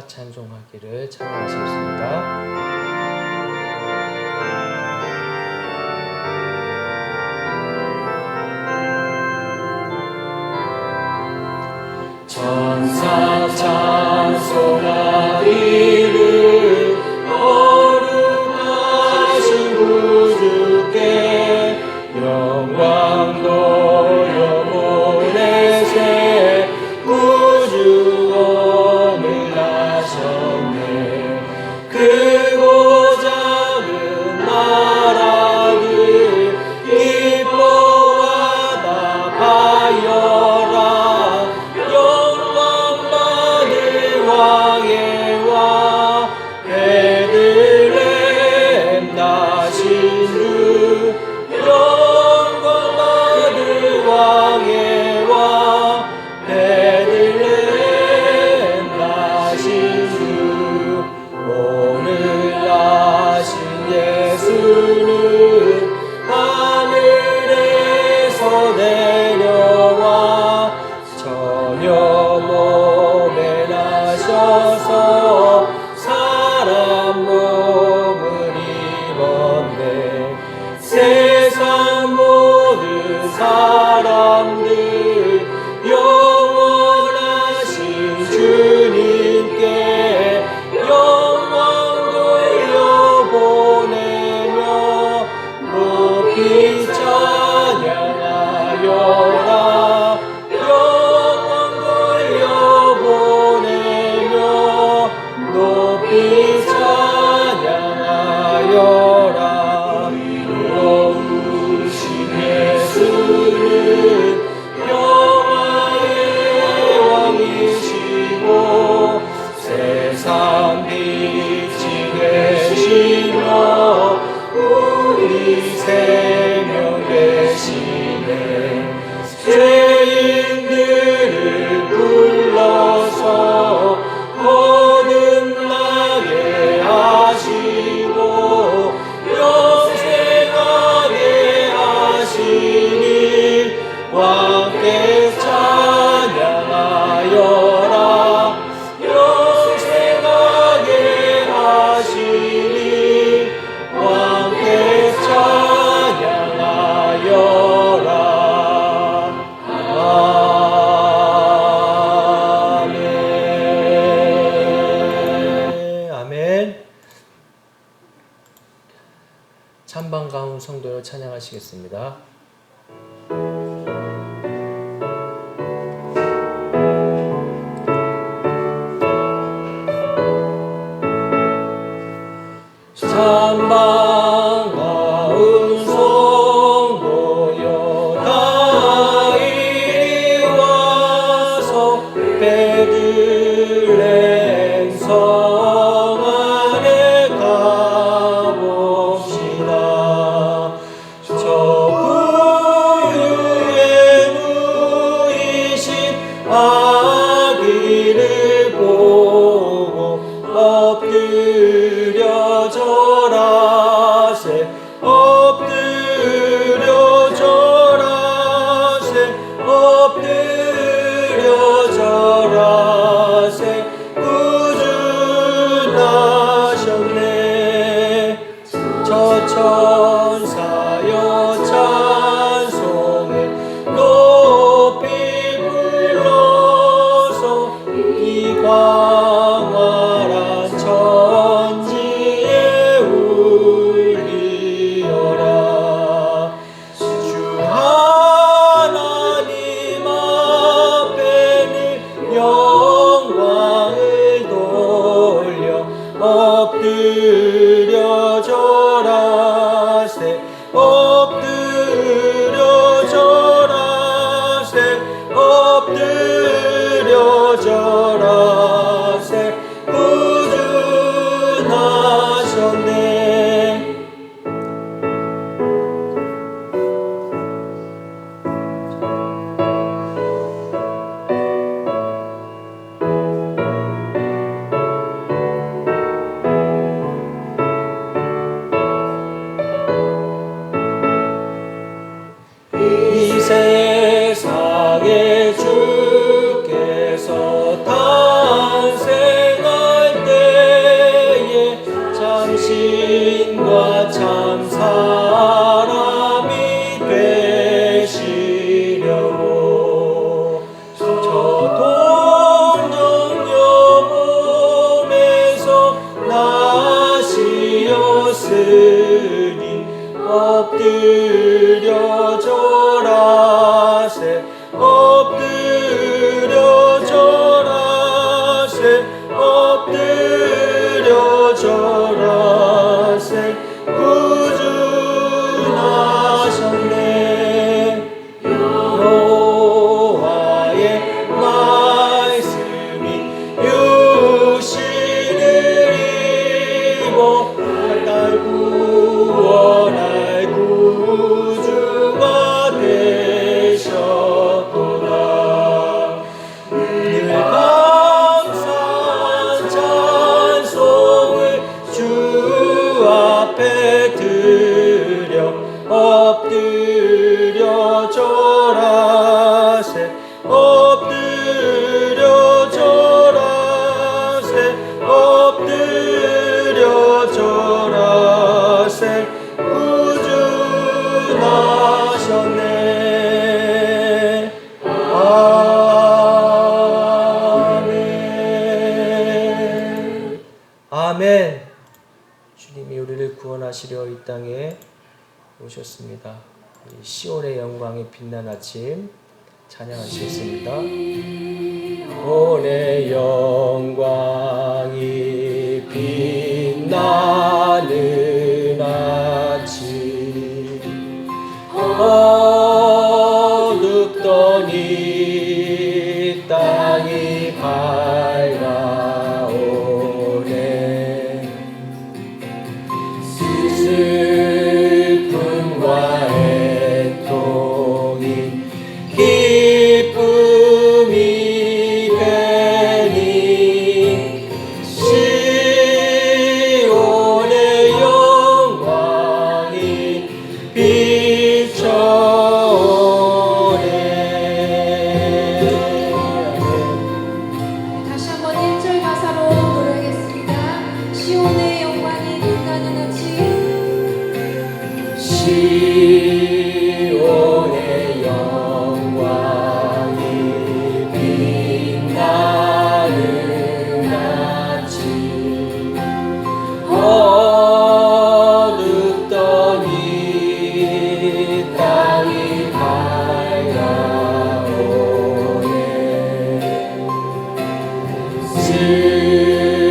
찬송하기를 찬양하시겠습니다. 천사 찬송하기를 거룩하신 구주께 영광도 영혼의 새 구주원을 하셨네. 크고 작은 나라들 기뻐하다 하여라. 왕의 왕 베들레헴 나신 주 영광 받을 왕의 왕 베들레헴 나신 주. 오늘 나신 예수는 하늘에서 내려와 저녁 몸에 나셔서 사람 몸을 입었네. 세상 모든 사람들 영원하신 주님께 영광 돌려보내며 높이 찬양하여라. 높이 찬양하여라. 의로우신 예수는 평화의 왕이시고 세상 빛이 되시며 우리 생명 되시네. 죄인들을 불러서 거듭나게 하시고 영생하게 하시니 왕께 찬양하여라. 영생하게 하시니 왕께 찬양하여라. 찬반가운 성도를 찬양하시겠습니다. 찬반가운 성도여 다 이리 와서 베들레헴 성 안에 가봅시다. 저 엎드려 절하세 엎드려 절하세 엎드려 절하세 구주나셨네 여호와의 말씀이 육신을 입어 날 구원할 구주가 되셨도다 늘 감사한 찬송을 주 앞에 드려 엎드려 절하세 엎드려 절하세 엎드려 절하세 구주 나셨네 아멘 아멘 주님이 우리를 구원하시려 이 땅에 오셨습니다. 이 시온의 영광이 빛난 아침 찬양하시겠습니다. 시온의 영광이 빛나는 아침 어둡던 이 땅이 밝아오네 슬픔과 애통이 기쁨이 되니 시온의 영광이 비춰오네 다시 한번 1절 가사로 노래하겠습니다. 시온의 영광이 빛나는 아침 시온의 영광이 빛나는 아침 어둡던 이 땅이 밝아오네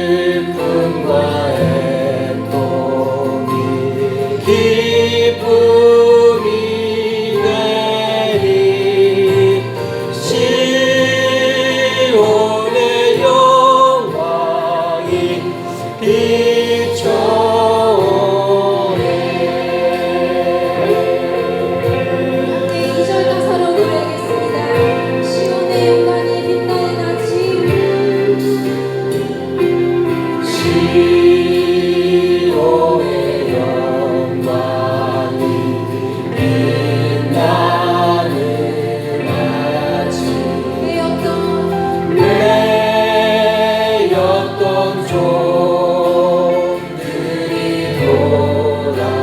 슬픔과 애통이 기쁨이 되니 시온의 영광이 비춰오네 함께 2절 가사로 노래하겠습니다. 시온의 영광이 빛나는 아침 시온의 영광이 빛나는 아침 내였던 종들이 돌아오네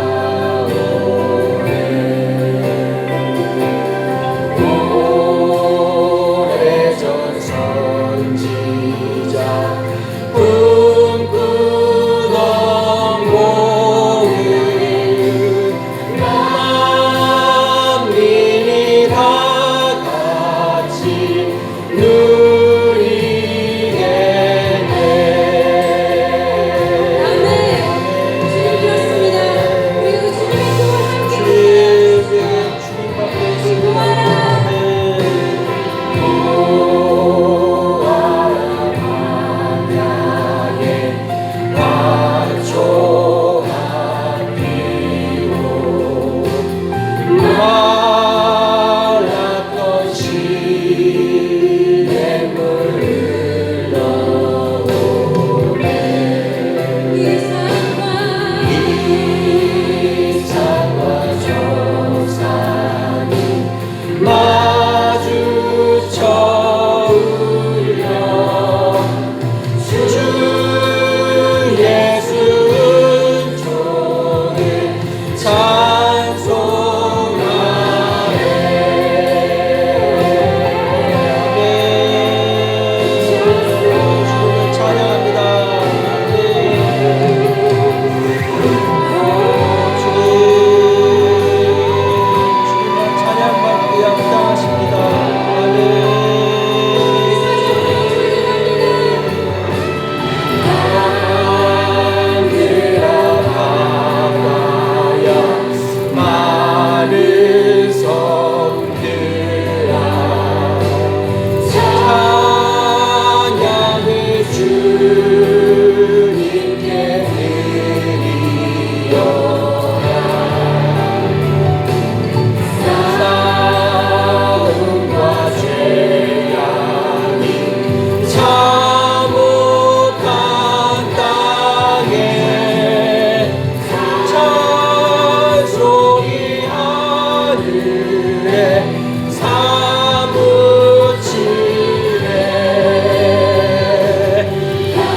오래전 선지자 꿈꾸던 공을 만민이 다 같이 누리게 돼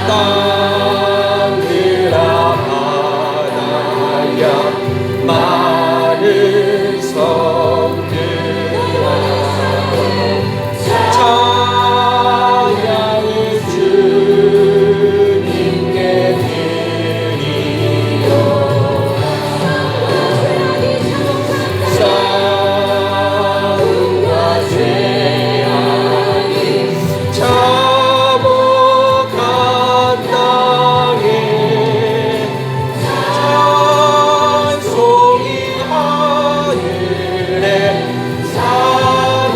땅들아 바다야 많은 섬들아 찬양을 주님께 드리려 싸움과 죄악이 참혹한 땅에 찬송이 하늘에 사무치네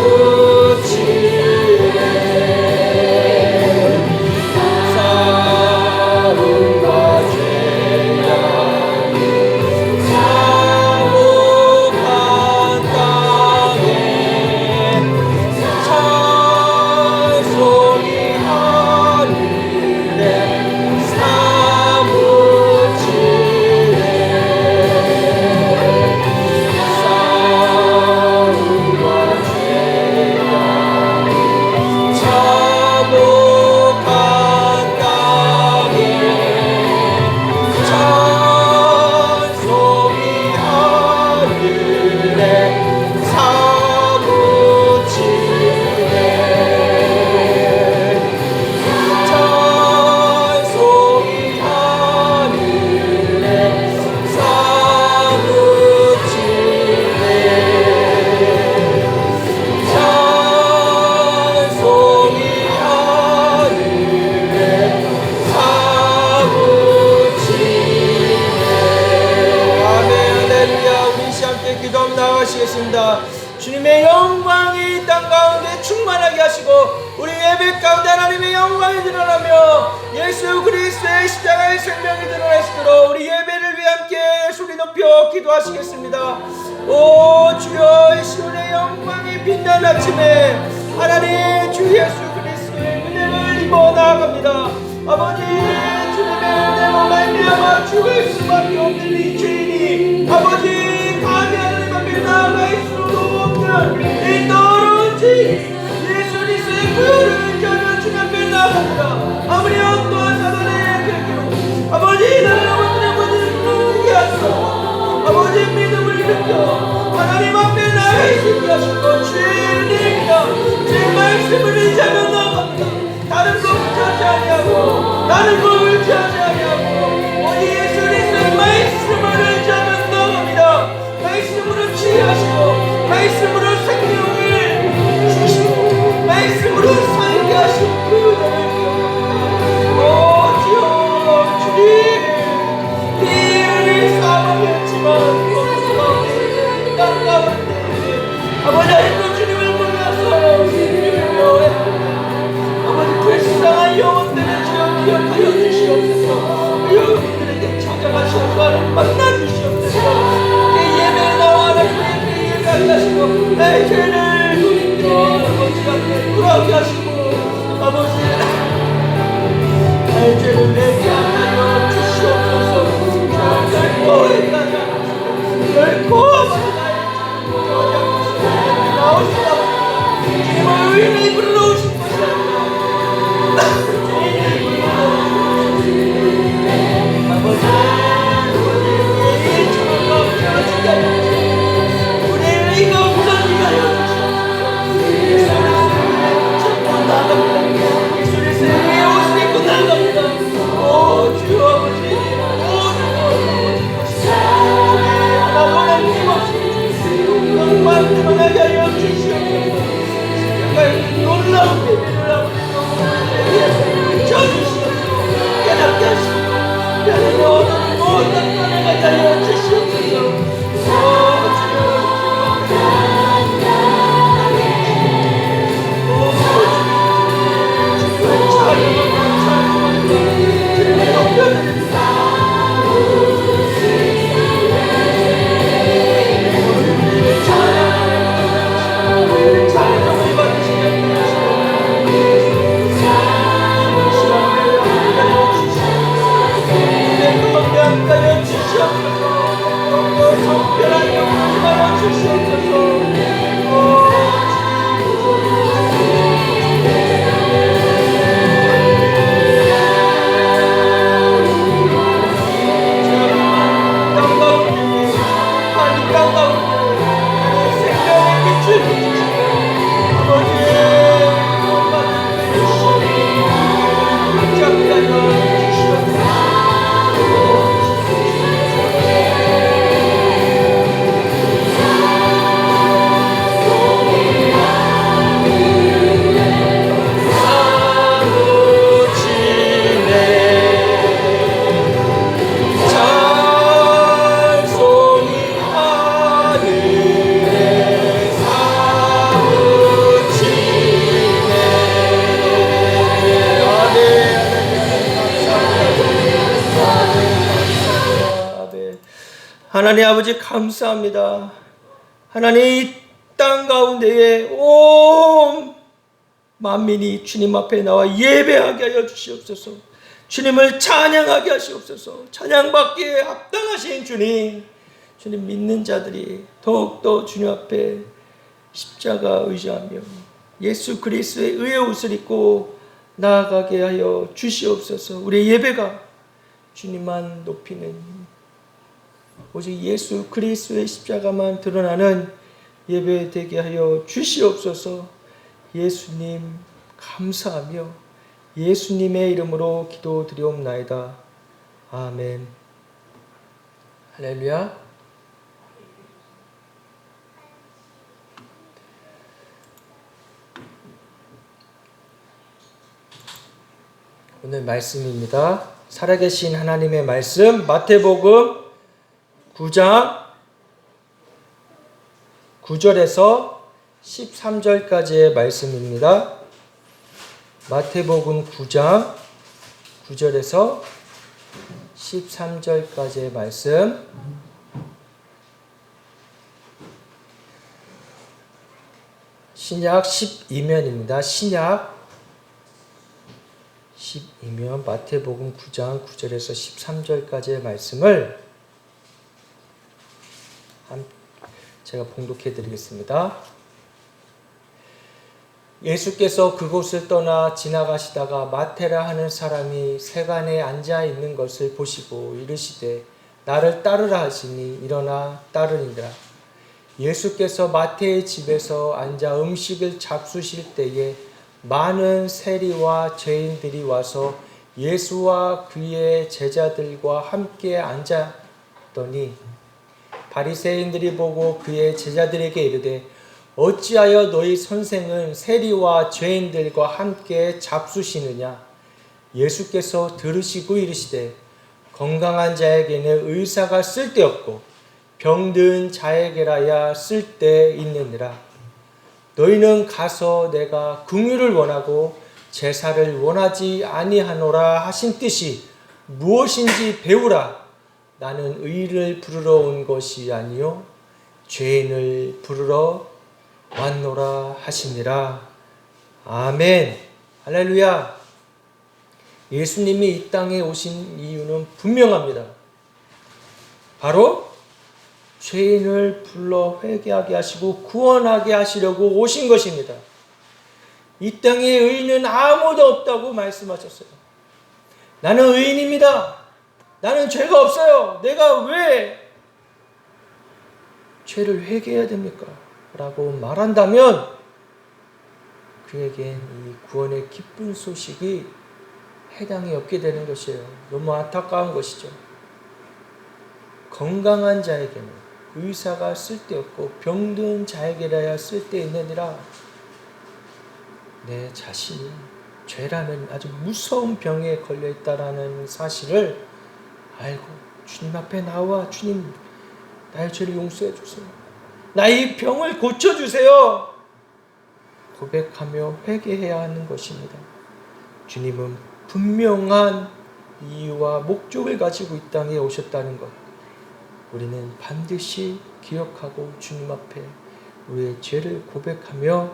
싸움과 죄악이 참혹한 땅에 찬송이 하늘에 사무치네 싸움과 죄악이 참혹한 땅에 찬송이 하늘에 사무치네 찬송이 하늘에 사무치네 찬송이 하늘에 사무치네 아멘 할렐루야 우리 함께 기도하며 나아가시겠습니다. 주님의 영광이 이 땅 가운데 충만하게 하시고 우리 예배 가운데 하나님의 영광이 드러나며 예수 그리스도의 십자가의 생명이 드러나시도록 우리 예배를 위해 함께 소리 높여 기도하시겠습니다. 오 주여 이 시온의 영광이 빛나는 아침에 하나님 주 예수 그리스도의 은혜를 입어 나아갑니다. 아버지 주님의 은혜로 말미암아 죽을 수밖에 없는 이 죄인이 아버지 감히 하나님 앞에 나아갈 수도 없는 이 더러운 죄인 예수 그리스도의 구원을 의지하며 주님 앞에 나아갑니다. 아무리 어떠한 사단의 계획으로 아버지 나는 아버지의 모든 누르게 하소서 아버지 믿음을 일으켜 하나님 앞에 나아갈 수 있게 하시고 주의 은혜입니다. 주의 말씀을 의지하며 나아갑니다. 다른 것 의지하지 아니하고 다른 것 의지하지 아니하고 오직 예수 그리스도의 말씀을 의지하며 나아갑니다. 말씀으로 치유하시고 말씀으로 생명을 주시고 말씀으로 살게 하시고 그 은혜를 기억합니다. 오 주여 주님 이를 사망했지만 땅 가운데 아버지 아직도 주님을 몰라서 주님을 묘했구나 아버지 불쌍한 영혼들을 주여 기억하여 주시옵소서 영혼들에게 찾아가셔서 만나 주시옵소서 내 예배에 나와 하나님의 예배에 가게 하시고 나의 죄를 돌이켜 아버지 앞에 돌아오게 하시고 아버지 나의 죄를 내게 하여 주시옵소서 결코 해가지 않으시고 결코 아버지 나의 죄를 나올 수 없습니다. 주님을 의인이 불러오신 것이 아니라 아버지 우리의 주님과 깨어지게 하여 주시옵소서 우리의 의가 없어지게 하여 주시옵소서 예수 그리스도의 옷을 입고 나갑니다. 오 주여 아버지 오 주여 하나도 남김없이 영광 드러나게 하여 주시옵소서 정말 놀라운 예배를 하고 비춰주시옵소서 깨닫게 하시고 하나님 모든 떠나가게 하여 주시옵소서 오 주여 하나님 아버지 감사합니다. 하나님 이 땅 가운데에 온 만민이 주님 앞에 나와 예배하게 하여 주시옵소서. 주님을 찬양하게 하시옵소서. 찬양받기에 합당하신 주님, 주님 믿는 자들이 더욱더 주님 앞에 십자가 의지하며 예수 그리스도의 의의 옷을 입고 나아가게 하여 주시옵소서. 우리의 예배가 주님만 높이는, 오직 예수 그리스도의 십자가만 드러나는 예배 되게 하여 주시옵소서. 예수님 감사하며 예수님의 이름으로 기도드리옵나이다. 아멘. 할렐루야. 오늘 말씀입니다. 살아계신 하나님의 말씀, 마태복음 9장 9절에서 13절까지의 말씀입니다. 마태복음 9장 9절에서 13절까지의 말씀. 신약 12면입니다. 신약 12면 마태복음 9장 9절에서 13절까지의 말씀을 제가 봉독해 드리겠습니다. 예수께서 그곳을 떠나 지나가시다가 마태라 하는 사람이 세간에 앉아 있는 것을 보시고 이르시되 나를 따르라 하시니 일어나 따르니라. 예수께서 마태의 집에서 앉아 음식을 잡수실 때에 많은 세리와 죄인들이 와서 예수와 그의 제자들과 함께 앉았더니 바리새인들이 보고 그의 제자들에게 이르되 어찌하여 너희 선생은 세리와 죄인들과 함께 잡수시느냐. 예수께서 들으시고 이르시되 건강한 자에게는 의사가 쓸데없고 병든 자에게라야 쓸데있느니라. 너희는 가서 내가 긍휼을 원하고 제사를 원하지 아니하노라 하신 뜻이 무엇인지 배우라. 나는 의를 부르러 온 것이 아니요 죄인을 부르러 왔노라 하시니라. 아멘. 할렐루야. 예수님이 이 땅에 오신 이유는 분명합니다. 바로 죄인을 불러 회개하게 하시고 구원하게 하시려고 오신 것입니다. 이 땅에 의인은 아무도 없다고 말씀하셨어요. 나는 의인입니다. 나는 죄가 없어요. 내가 왜 죄를 회개해야 됩니까? 라고 말한다면 그에겐 이 구원의 기쁜 소식이 해당이 없게 되는 것이에요. 너무 안타까운 것이죠. 건강한 자에게는 의사가 쓸데없고 병든 자에게라야 쓸데있느니라. 내 자신이 죄라는 아주 무서운 병에 걸려있다라는 사실을 알고 주님 앞에 나와 주님 나의 죄를 용서해 주세요. 나의 병을 고쳐주세요. 고백하며 회개해야 하는 것입니다. 주님은 분명한 이유와 목적을 가지고 이 땅에 오셨다는 것, 우리는 반드시 기억하고 주님 앞에 우리의 죄를 고백하며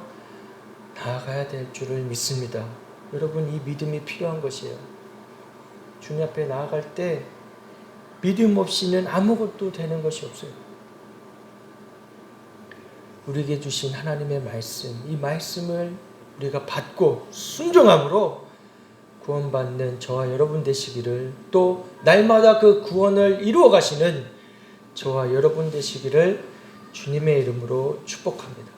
나아가야 될 줄을 믿습니다. 여러분, 이 믿음이 필요한 것이에요. 주님 앞에 나아갈 때 믿음 없이는 아무것도 되는 것이 없어요. 우리에게 주신 하나님의 말씀, 이 말씀을 우리가 받고 순종함으로 구원받는 저와 여러분 되시기를, 또 날마다 그 구원을 이루어 가시는 저와 여러분 되시기를 주님의 이름으로 축복합니다.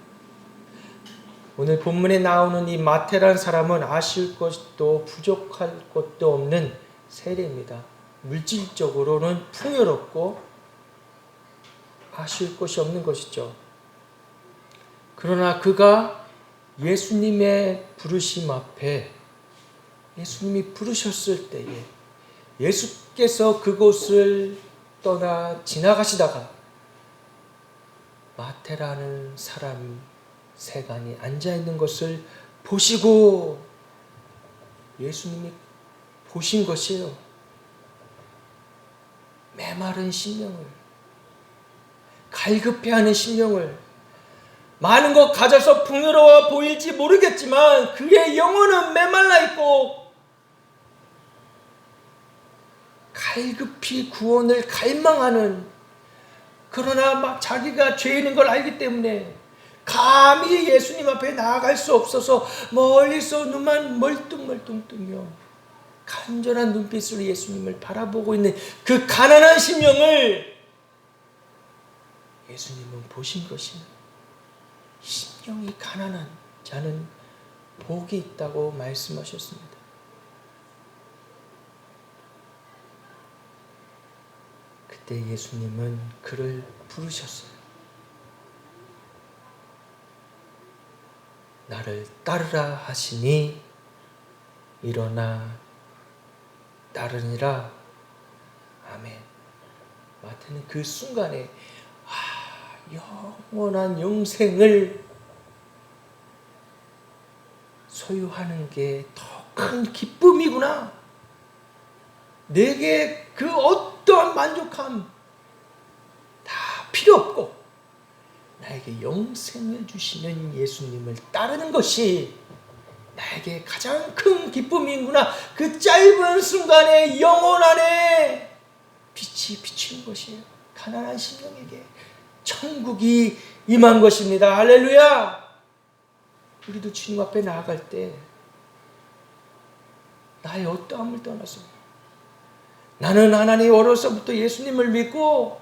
오늘 본문에 나오는 이 마태란 사람은 아쉬울 것도 부족할 것도 없는 세리입니다. 물질적으로는 풍요롭고 아쉬울 것이 없는 것이죠. 그러나 그가 예수님의 부르심 앞에, 예수님이 부르셨을 때에 예수께서 그곳을 떠나 지나가시다가 마태라는 사람이 세간이 앉아있는 것을 보시고, 예수님이 보신 것이에요. 메마른 심령을 갈급해하는 심령을, 많은 것 가져서 풍요로워 보일지 모르겠지만 그의 영혼은 메말라 있고 갈급히 구원을 갈망하는, 그러나 막 자기가 죄인인 걸 알기 때문에 감히 예수님 앞에 나아갈 수 없어서 멀리서 눈만 멀뚱멀뚱 뜨며 간절한 눈빛으로 예수님을 바라보고 있는 그 가난한 심령을 예수님은 보신 것이나, 심령이 가난한 자는 복이 있다고 말씀하셨습니다. 그때 예수님은 그를 부르셨어요. 나를 따르라 하시니 일어나 따르니라. 아멘. 마태는 그 순간에 영원한 영생을 소유하는 게 더 큰 기쁨이구나. 내게 그 어떠한 만족함 다 필요 없고 나에게 영생을 주시는 예수님을 따르는 것이 나에게 가장 큰 기쁨이구나. 그 짧은 순간에 영혼 안에 빛이 비치는 것이에요. 가난한 심령에게 천국이 임한 것입니다. 할렐루야. 우리도 주님 앞에 나아갈 때 나의 어떠함을 떠나서 나는 하나님 어려서부터 예수님을 믿고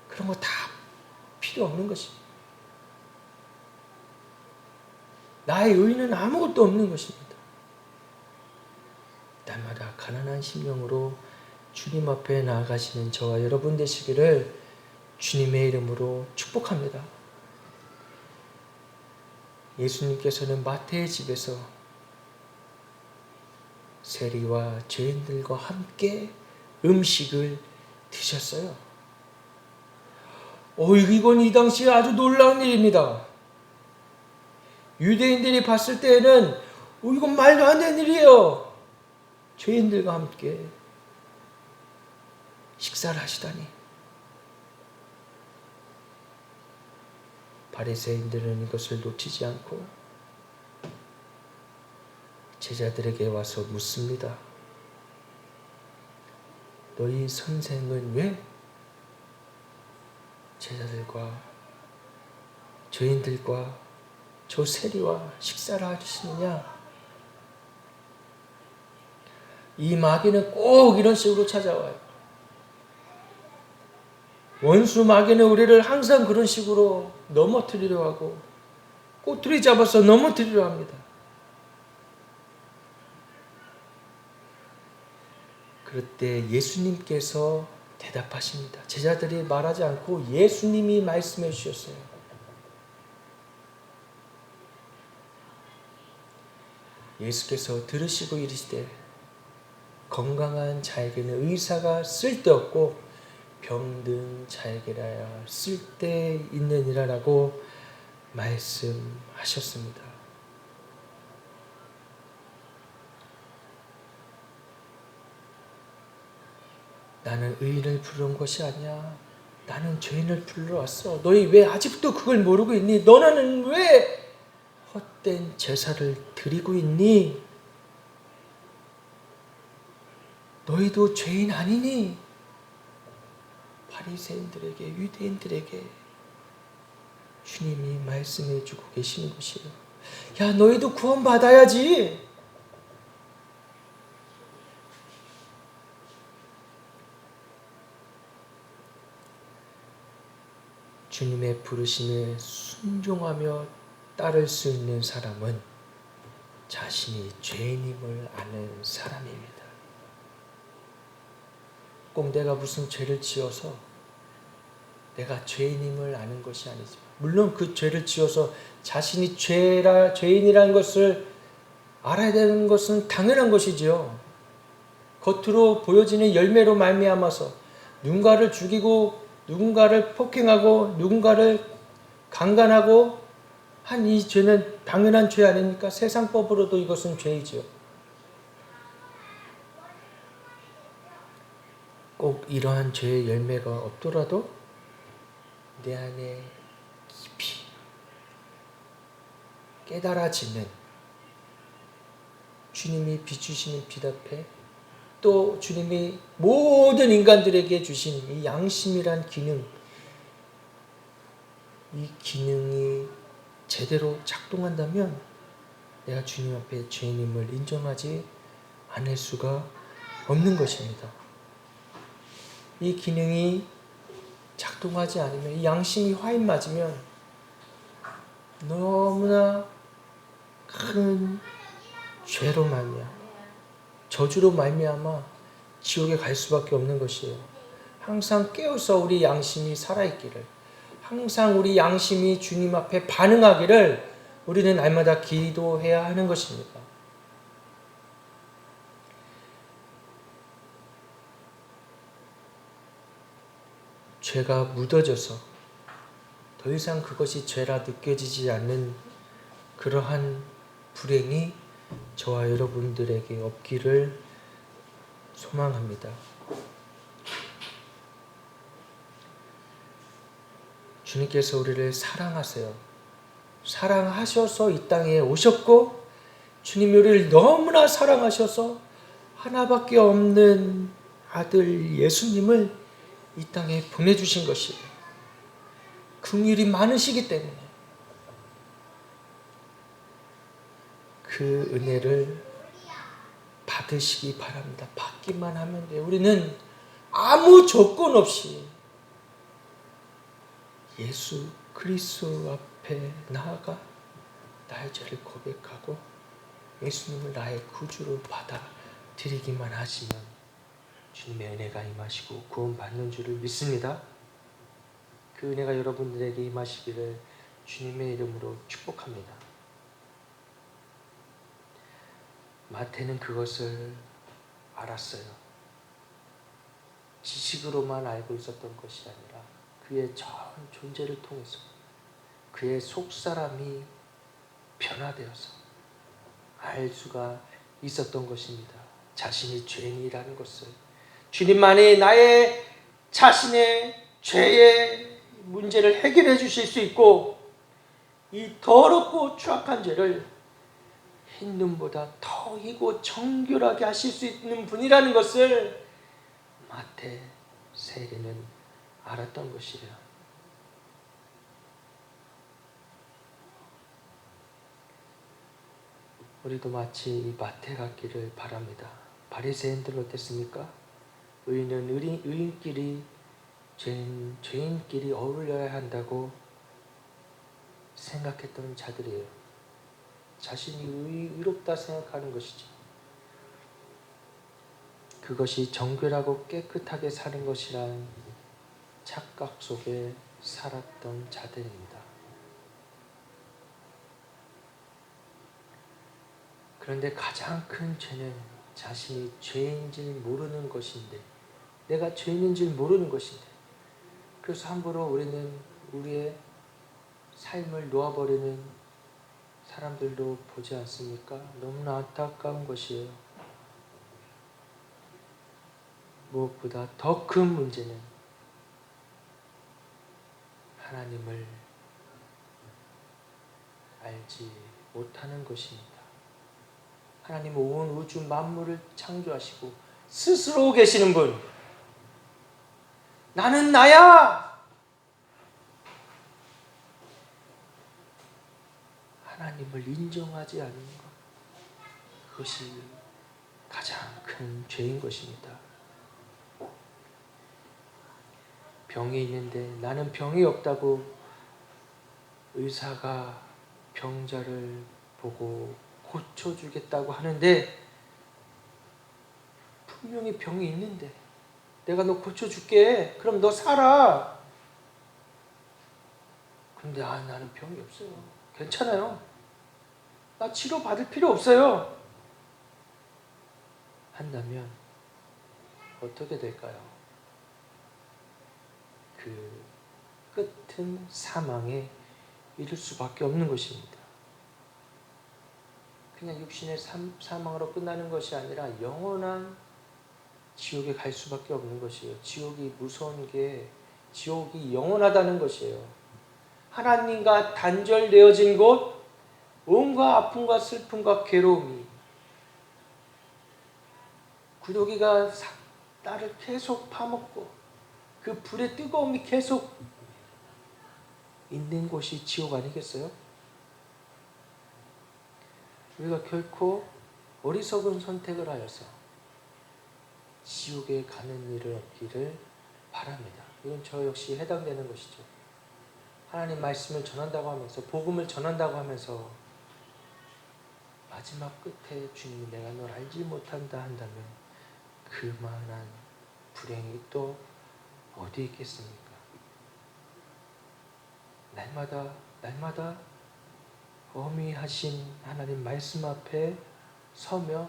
그런 거 다 필요 없는 것입니다. 나의 의는 아무것도 없는 것입니다. 날마다 가난한 심령으로 주님 앞에 나아가시는 저와 여러분 되시기를 주님의 이름으로 축복합니다. 예수님께서는 마태의 집에서 세리와 죄인들과 함께 음식을 드셨어요. 이건 이 당시에 아주 놀라운 일입니다. 유대인들이 봤을 때에는 이건 말도 안 되는 일이에요. 죄인들과 함께 식사를 하시다니. 바리새인들은 이것을 놓치지 않고 제자들에게 와서 묻습니다. 너희 선생은 왜 제자들과 죄인들과 저 세리와 식사를 하시느냐? 이 마귀는 꼭 이런 식으로 찾아와요. 원수 마귀는 우리를 항상 그런 식으로 넘어뜨리려 하고 꼬투리 잡아서 넘어뜨리려 합니다. 그럴 때 예수님께서 대답하십니다. 제자들이 말하지 않고 예수님이 말씀해 주셨어요. 예수께서 들으시고 이르시되 건강한 자에게는 의사가 쓸데없고 병든 자에게라야 쓸데있느니라 라고 말씀하셨습니다. 나는 의인을 부르는 것이 아니야. 나는 죄인을 부르러 왔어. 너희 왜 아직도 그걸 모르고 있니? 너는 왜 헛된 제사를 드리고 있니? 너희도 죄인 아니니? 바리새인들에게, 유대인들에게 주님이 말씀해 주고 계시는 것이에요. 야, 너희도 구원 받아야지. 주님의 부르심에 순종하며 따를 수 있는 사람은 자신이 죄인임을 아는 사람입니다. 꼭 내가 무슨 죄를 지어서 내가 죄인임을 아는 것이 아니지만, 물론 그 죄를 지어서 자신이 죄인이라는 것을 알아야 되는 것은 당연한 것이지요. 겉으로 보여지는 열매로 말미암아서 누군가를 죽이고 누군가를 폭행하고 누군가를 강간하고 한 이 죄는 당연한 죄 아닙니까? 세상법으로도 이것은 죄이지요. 꼭 이러한 죄의 열매가 없더라도 내 안에 깊이 깨달아지는 주님이 비추시는 빛 앞에 또 주님이 모든 인간들에게 주신 이 양심이란 기능, 이 기능이 제대로 작동한다면 내가 주님 앞에 죄인임을 인정하지 않을 수가 없는 것입니다. 이 기능이 작동하지 않으면, 이 양심이 화인 맞으면 너무나 큰 죄로 말미암아, 저주로 말미암아 지옥에 갈 수밖에 없는 것이에요. 항상 깨어서 우리 양심이 살아있기를, 항상 우리 양심이 주님 앞에 반응하기를 우리는 날마다 기도해야 하는 것입니다. 죄가 묻어져서 더 이상 그것이 죄라 느껴지지 않는 그러한 불행이 저와 여러분들에게 없기를 소망합니다. 주님께서 우리를 사랑하세요. 사랑하셔서 이 땅에 오셨고, 주님이 우리를 너무나 사랑하셔서 하나밖에 없는 아들 예수님을 이 땅에 보내주신 것이에요. 긍휼이 많으시기 때문에 그 은혜를 받으시기 바랍니다. 받기만 하면 돼요. 우리는 아무 조건 없이 예수 그리스도 앞에 나아가 나의 죄를 고백하고 예수님을 나의 구주로 받아들이기만 하시면 주님의 은혜가 임하시고 구원받는 줄을 믿습니다. 그 은혜가 여러분들에게 임하시기를 주님의 이름으로 축복합니다. 마태는 그것을 알았어요. 지식으로만 알고 있었던 것이 아니라 그의 전 존재를 통해서 그의 속사람이 변화되어서 알 수가 있었던 것입니다. 자신이 죄인이라는 것을, 주님만이 나의 자신의 죄의 문제를 해결해 주실 수 있고 이 더럽고 추악한 죄를 흰 눈보다 더 희고 정결하게 하실 수 있는 분이라는 것을 마태 세리는 알았던 것이에요. 우리도 마치 이 마태 같기를 바랍니다. 바리새인들은 어땠습니까? 의인은 의인끼리 죄인끼리 어울려야 한다고 생각했던 자들이에요. 자신이 의롭다 생각하는 것이죠. 그것이 정결하고 깨끗하게 사는 것이란 착각 속에 살았던 자들입니다. 그런데 가장 큰 죄는 자신이 죄인 줄 모르는 것인데, 내가 죄인인 줄 모르는 것인데, 그래서 함부로 우리는 우리의 삶을 놓아버리는 사람들도 보지 않습니까? 너무나 안타까운 것이에요. 무엇보다 더 큰 문제는 하나님을 알지 못하는 것입니다. 하나님은 온 우주 만물을 창조하시고 스스로 계시는 분, 나는 나야! 하나님을 인정하지 않는 것, 그것이 가장 큰 죄인 것입니다. 병이 있는데 나는 병이 없다고 의사가 병자를 보고 고쳐주겠다고 하는데, 분명히 병이 있는데 내가 너 고쳐줄게, 그럼 너 살아. 근데 나는 병이 없어요, 괜찮아요, 나 치료 받을 필요 없어요 한다면 어떻게 될까요? 그 끝은 사망에 이를 수밖에 없는 것입니다. 그냥 육신의 사망으로 끝나는 것이 아니라 영원한 지옥에 갈 수밖에 없는 것이에요. 지옥이 무서운 게 지옥이 영원하다는 것이에요. 하나님과 단절되어진 곳, 온갖 아픔과 슬픔과 괴로움이, 구더기가 나를 계속 파먹고 그 불의 뜨거움이 계속 있는 곳이 지옥 아니겠어요? 우리가 결코 어리석은 선택을 하여서 지옥에 가는 일을 없기를 바랍니다. 이건 저 역시 해당되는 것이죠. 하나님 말씀을 전한다고 하면서, 복음을 전한다고 하면서 마지막 끝에 주님이 내가 널 알지 못한다 한다면 그만한 불행이 또 어디 있겠습니까? 날마다 어미하신 하나님 말씀 앞에 서며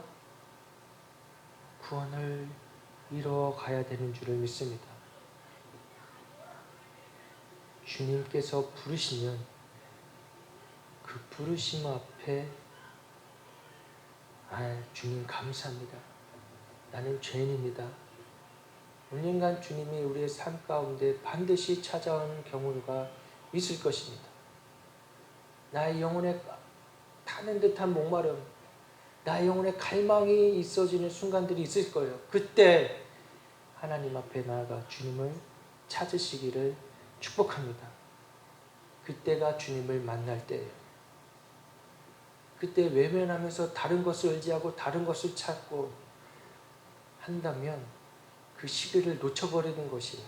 구원을 이뤄가야 되는 줄을 믿습니다. 주님께서 부르시면 그 부르심 앞에 주님 감사합니다. 나는 죄인입니다. 언젠간 주님이 우리의 삶 가운데 반드시 찾아오는 경우가 있을 것입니다. 나의 영혼에 타는 듯한 목마름, 나의 영혼에 갈망이 있어지는 순간들이 있을 거예요. 그때 하나님 앞에 나아가 주님을 찾으시기를 축복합니다. 그때가 주님을 만날 때예요. 그때 외면하면서 다른 것을 의지하고 다른 것을 찾고 한다면 그 시기를 놓쳐버리는 것이에요.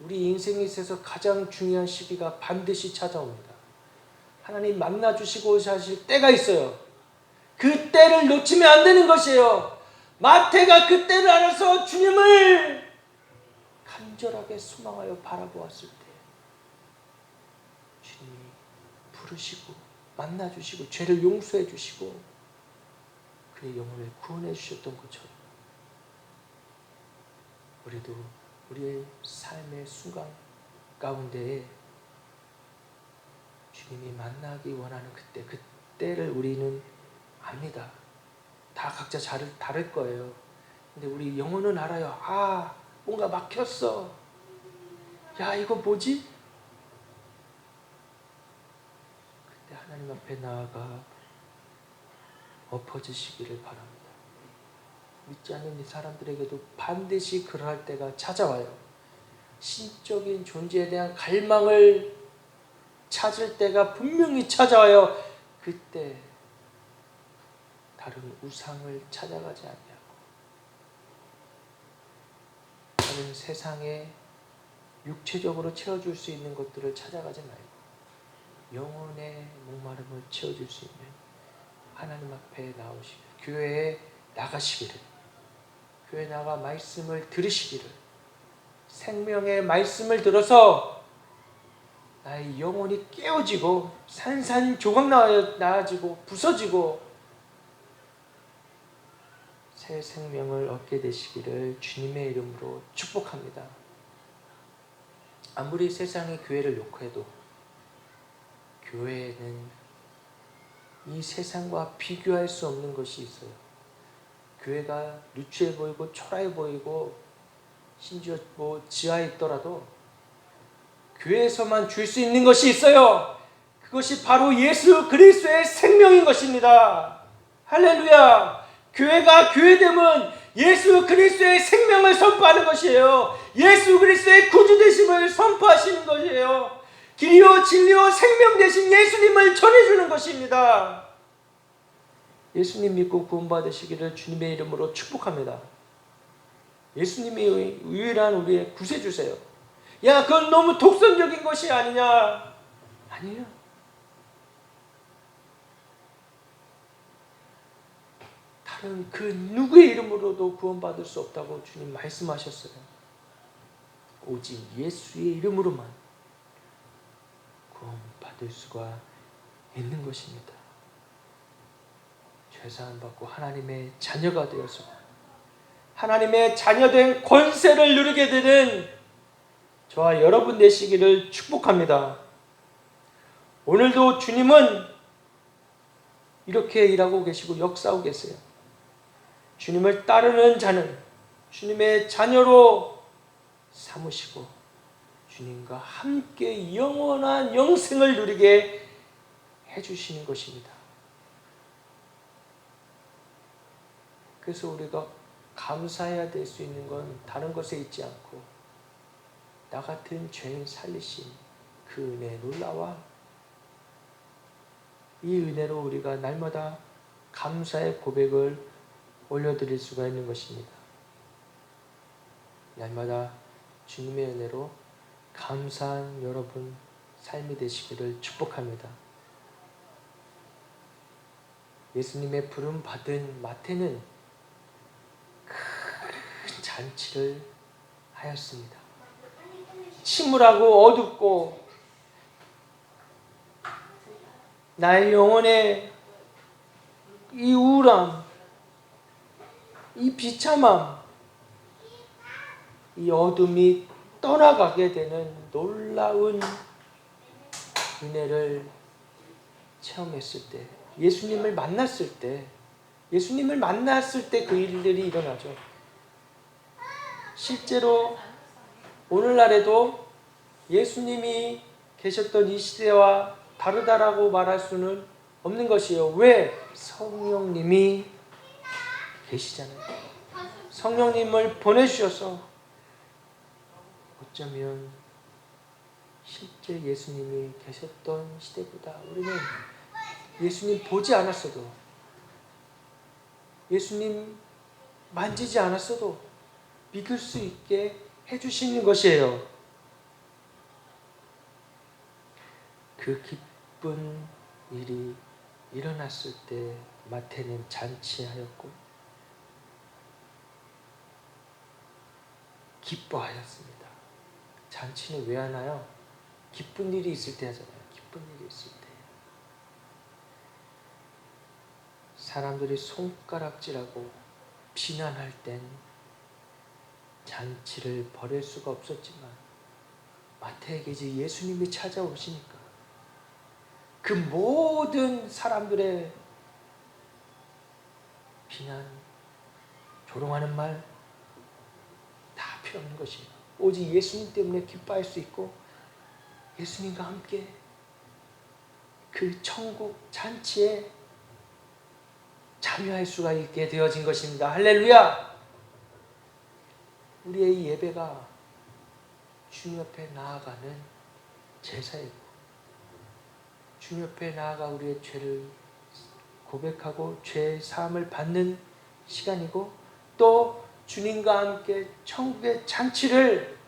우리 인생에 있어서 가장 중요한 시기가 반드시 찾아옵니다. 하나님 만나주시고 하실 때가 있어요. 그 때를 놓치면 안 되는 것이에요. 마태가 그 때를 알아서 주님을 간절하게 소망하여 바라보았을 때 주님이 부르시고 만나주시고 죄를 용서해 주시고 그의 영혼을 구원해 주셨던 것처럼 우리도 우리의 삶의 순간 가운데에 주님이 만나기 원하는 그때를 우리는 압니다. 다 각자 다를 거예요. 근데 우리 영혼은 알아요. 뭔가 막혔어. 야, 이거 뭐지? 그때 하나님 앞에 나아가 엎어지시기를 바랍니다. 믿지 않는 이 사람들에게도 반드시 그러할 때가 찾아와요. 신적인 존재에 대한 갈망을 찾을 때가 분명히 찾아와요. 그때 다른 우상을 찾아가지 아니하고 다른 세상에 육체적으로 채워줄 수 있는 것들을 찾아가지 말고 영혼의 목마름을 채워줄 수 있는 하나님 앞에 나오시기를, 교회에 나가시기를, 교회에 나가 말씀을 들으시기를, 생명의 말씀을 들어서 나의 영혼이 깨어지고 산산조각 나아지고 부서지고 새 생명을 얻게 되시기를 주님의 이름으로 축복합니다. 아무리 세상이 교회를 욕해도 교회에는 이 세상과 비교할 수 없는 것이 있어요. 교회가 누추해 보이고 초라해 보이고 심지어 지하에 있더라도 교회에서만 줄 수 있는 것이 있어요. 그것이 바로 예수 그리스도의 생명인 것입니다. 할렐루야. 교회가 교회됨은 예수 그리스도의 생명을 선포하는 것이에요. 예수 그리스도의 구주되심을 선포하시는 것이에요. 길이요 진리요 생명 되신 예수님을 전해주는 것입니다. 예수님 믿고 구원받으시기를 주님의 이름으로 축복합니다. 예수님이 유일한 우리의 구세주세요. 야, 그건 너무 독선적인 것이 아니냐? 아니에요. 다른 그 누구의 이름으로도 구원받을 수 없다고 주님 말씀하셨어요. 오직 예수의 이름으로만 구원받을 수가 있는 것입니다. 죄사함 받고 하나님의 자녀가 되어서 하나님의 자녀된 권세를 누리게 되는 저와 여러분 되시기를 축복합니다. 오늘도 주님은 이렇게 일하고 계시고 역사하고 계세요. 주님을 따르는 자는 주님의 자녀로 삼으시고 주님과 함께 영원한 영생을 누리게 해주시는 것입니다. 그래서 우리가 감사해야 될 수 있는 건 다른 것에 있지 않고 나 같은 죄인 살리신 그 은혜의 놀라와 이 은혜로 우리가 날마다 감사의 고백을 올려드릴 수가 있는 것입니다. 날마다 주님의 은혜로 감사한 여러분 삶이 되시기를 축복합니다. 예수님의 부름 받은 마태는 큰 잔치를 하였습니다. 침울하고 어둡고 나의 영혼의 이 우울함, 이 비참함, 이 어둠이 떠나가게 되는 놀라운 은혜를 체험했을 때, 예수님을 만났을 때 그 일들이 일어나죠. 실제로 오늘날에도 예수님이 계셨던 이 시대와 다르다라고 말할 수는 없는 것이에요. 왜? 성령님이 계시잖아요. 성령님을 보내주셔서 어쩌면 실제 예수님이 계셨던 시대보다 우리는 예수님 보지 않았어도, 예수님 만지지 않았어도 믿을 수 있게 해주시는 것이에요. 그 기쁜 일이 일어났을 때 마태는 잔치하였고 기뻐하였습니다. 잔치는 왜 하나요? 기쁜 일이 있을 때 하잖아요. 기쁜 일이 있을 때. 사람들이 손가락질하고 비난할 땐 잔치를 벌일 수가 없었지만 마태에게 이제 예수님이 찾아오시니까 그 모든 사람들의 비난, 조롱하는 말 다 필요 없는 것이에요. 오직 예수님 때문에 기뻐할 수 있고 예수님과 함께 그 천국 잔치에 참여할 수가 있게 되어진 것입니다. 할렐루야! 우리의 이 예배가 주님 옆에 나아가는 제사이고 주님 옆에 나아가 우리의 죄를 고백하고 죄 사함을 받는 시간이고 또 주님과 함께 천국의 잔치를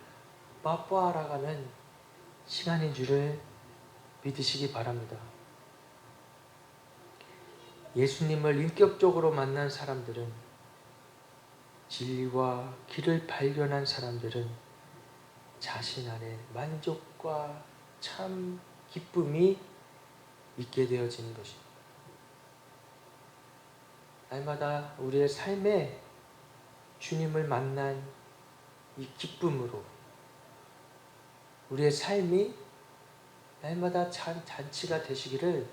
맛보아 알아가는 시간인 줄을 믿으시기 바랍니다. 예수님을 인격적으로 만난 사람들은, 진리와 길을 발견한 사람들은 자신 안에 만족과 참 기쁨이 있게 되어지는 것입니다. 날마다 우리의 삶에 주님을 만난 이 기쁨으로 우리의 삶이 날마다 잔치가 되시기를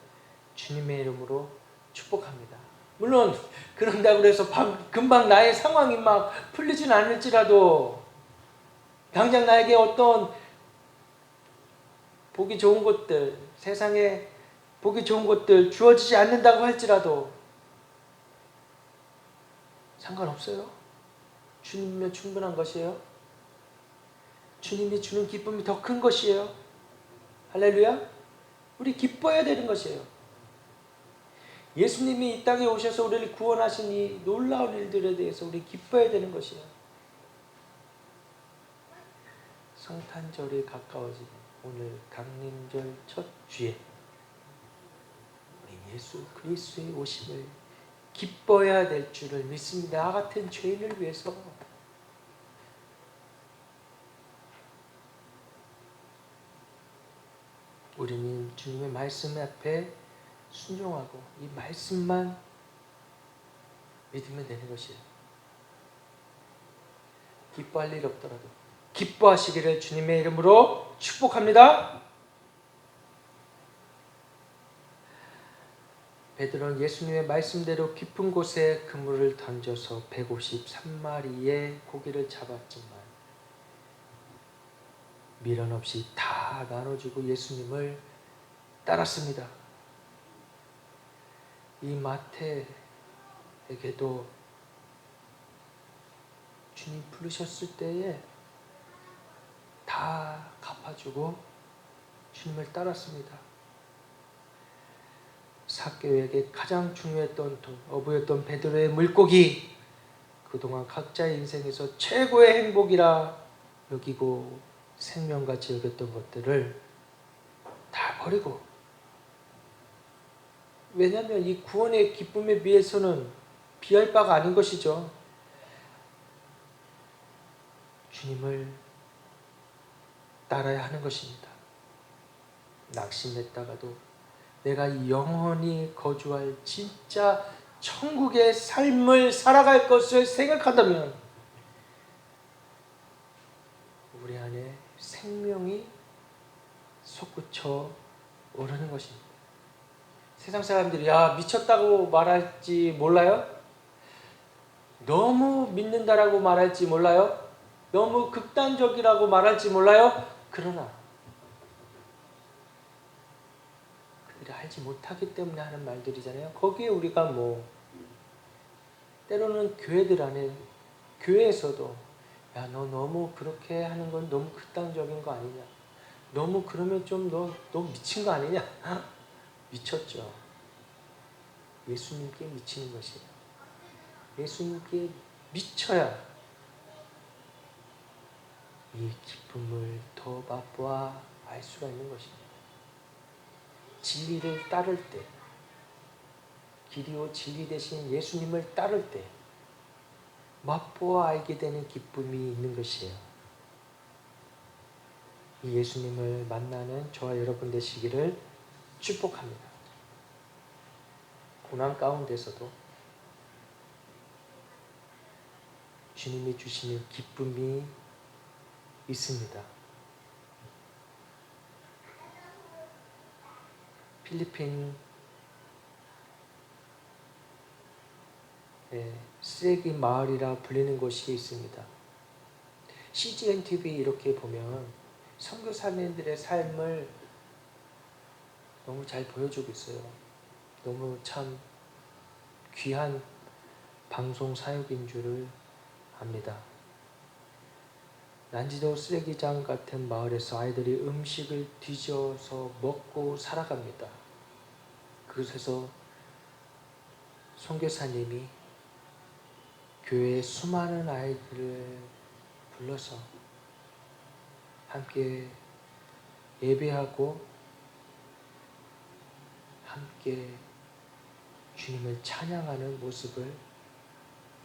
주님의 이름으로 축복합니다. 물론 그런다고 해서 금방 나의 상황이 막 풀리진 않을지라도, 당장 나에게 어떤 보기 좋은 것들, 세상에 보기 좋은 것들 주어지지 않는다고 할지라도 상관없어요. 주님이면 충분한 것이에요. 주님이 주는 기쁨이 더 큰 것이에요. 할렐루야! 우리 기뻐해야 되는 것이에요. 예수님이 이 땅에 오셔서 우리를 구원하신 이 놀라운 일들에 대해서 우리 기뻐해야 되는 것이에요. 성탄절이 가까워진 오늘 강림절 첫 주에 우리 예수 그리스도의 오심을 기뻐해야 될 줄을 믿습니다. 나 같은 죄인을 위해서 우리는 주님의 말씀 앞에 순종하고 이 말씀만 믿으면 되는 것이에요. 기뻐할 일 없더라도 기뻐하시기를 주님의 이름으로 축복합니다. 베드로는 예수님의 말씀대로 깊은 곳에 그물을 던져서 153마리의 고기를 잡았지만 미련 없이 다 나눠주고 예수님을 따랐습니다. 이 마태에게도 주님 부르셨을 때에 다 갚아주고 주님을 따랐습니다. 삭개오에게 가장 중요했던 어부였던 베드로의 물고기, 그동안 각자의 인생에서 최고의 행복이라 여기고 생명같이 여겼던 것들을 다 버리고, 왜냐하면 이 구원의 기쁨에 비해서는 비할 바가 아닌 것이죠. 주님을 따라야 하는 것입니다. 낙심했다가도 내가 영원히 거주할 진짜 천국의 삶을 살아갈 것을 생각한다면 우리 안에 생명이 솟구쳐 오르는 것입니다. 세상 사람들이 야 미쳤다고 말할지 몰라요? 너무 믿는다라고 말할지 몰라요? 너무 극단적이라고 말할지 몰라요? 그러나 그들이 알지 못하기 때문에 하는 말들이잖아요. 거기에 우리가 때로는 교회들 안에, 교회에서도 야 너 너무 그렇게 하는 건 너무 극단적인 거 아니냐, 너무 그러면 좀 너 미친 거 아니냐. 미쳤죠. 예수님께 미치는 것이에요. 예수님께 미쳐야 이 기쁨을 더 맛보아 알 수가 있는 것입니다. 진리를 따를 때, 길이요 진리 되신 예수님을 따를 때 맛보아 알게 되는 기쁨이 있는 것이에요. 이 예수님을 만나는 저와 여러분 되시기를 축복합니다. 고난 가운데서도 주님이 주시는 기쁨이 있습니다. 필리핀 쓰레기 마을이라 불리는 곳이 있습니다. CGN TV 이렇게 보면 선교사님들의 삶을 너무 잘 보여주고 있어요. 너무 참 귀한 방송 사역인 줄을 압니다. 난지도 쓰레기장 같은 마을에서 아이들이 음식을 뒤져서 먹고 살아갑니다. 그곳에서 선교사님이 교회의 수많은 아이들을 불러서 함께 예배하고 함께 주님을 찬양하는 모습을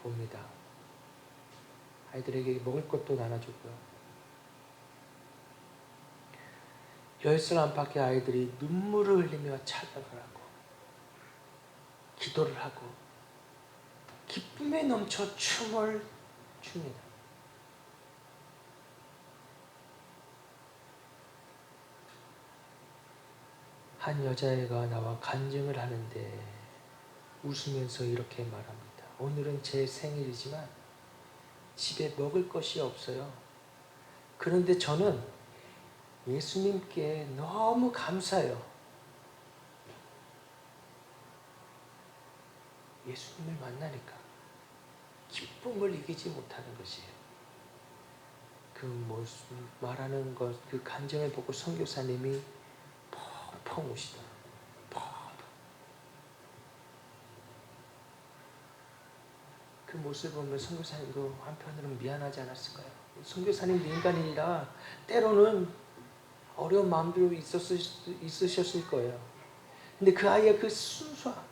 봅니다. 아이들에게 먹을 것도 나눠주고요. 10살 안팎의 아이들이 눈물을 흘리며 찬양을 하고 기도를 하고 기쁨에 넘쳐 춤을 춥니다. 한 여자애가 나와 간증을 하는데 웃으면서 이렇게 말합니다. 오늘은 제 생일이지만 집에 먹을 것이 없어요. 그런데 저는 예수님께 너무 감사해요. 예수님을 만나니까 기쁨을 이기지 못하는 것이에요. 그 모습 말하는 것, 그 간증을 보고 선교사님이 펑펑 우시더라고요. 그 모습을 보면 선교사님도 한편으로는 미안하지 않았을까요? 선교사님도 인간이라 때로는 어려운 마음도 있으셨을 거예요. 근데 그 아이의 그 순수함,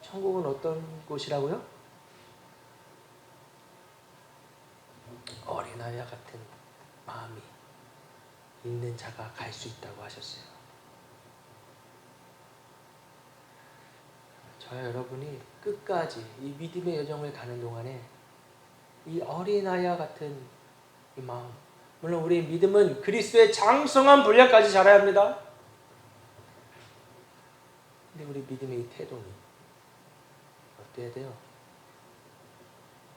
천국은 어떤 곳이라고요? 어린아이와 같은 마음이 있는 자가 갈 수 있다고 하셨어요. 저와 여러분이 끝까지 이 믿음의 여정을 가는 동안에 이 어린아이와 같은 이 마음, 물론 우리의 믿음은 그리스도의 장성한 분량까지 자라야 합니다. 근데 우리 믿음의 이 태도는 어때야 돼요?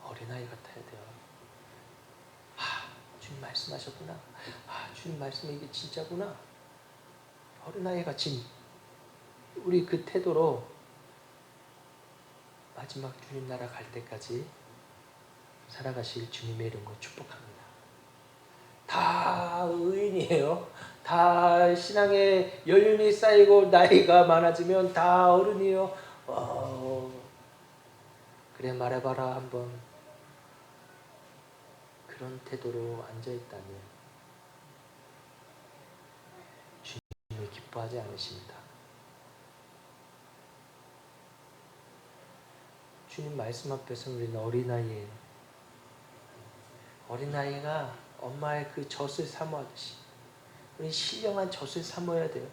어린아이 같아야 돼요. 주님 말씀하셨구나. 아, 주님 말씀이 이게 진짜구나. 어린아이 같이 우리 그 태도로 마지막 주님 나라 갈 때까지 살아가실 주님의 이름으로 축복합니다. 다 의인이에요. 다 신앙의 연륜이 쌓이고 나이가 많아지면 다 어른이에요. 그래 말해봐라 한번. 그런 태도로 앉아있다면 주님이 기뻐하지 않으십니다. 주님 말씀 앞에서 우리는 어린아이예요. 어린아이가 엄마의 그 젖을 사모하듯이 우리 신령한 젖을 사모해야 돼요.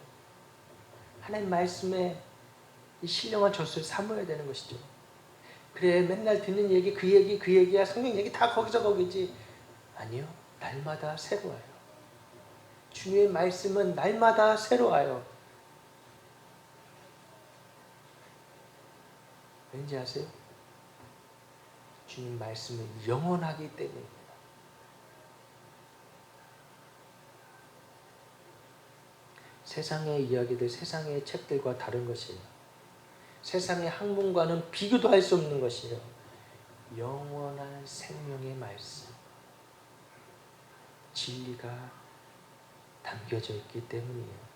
하나님 말씀에 이 신령한 젖을 사모해야 되는 것이죠. 그래 맨날 듣는 얘기 그 얘기야 성경 얘기 다 거기서 거기지. 아니요. 날마다 새로워요. 주님의 말씀은 날마다 새로워요. 왠지 아세요? 주님 말씀은 영원하기 때문입니다. 세상의 이야기들, 세상의 책들과 다른 것이에요. 세상의 학문과는 비교도 할 수 없는 것이에요. 영원한 생명의 말씀, 진리가 담겨져 있기 때문이에요.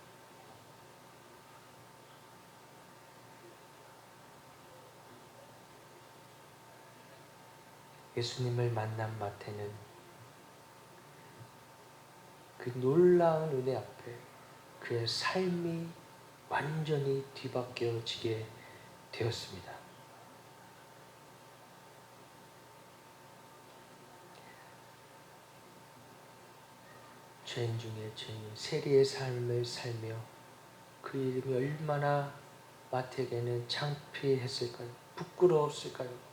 예수님을 만난 마태는 그 놀라운 은혜 앞에 그의 삶이 완전히 뒤바뀌어지게 되었습니다. 죄인 중에 죄인, 세리의 삶을 살며 그 이름이 얼마나 마태에게는 창피했을까요? 부끄러웠을까요?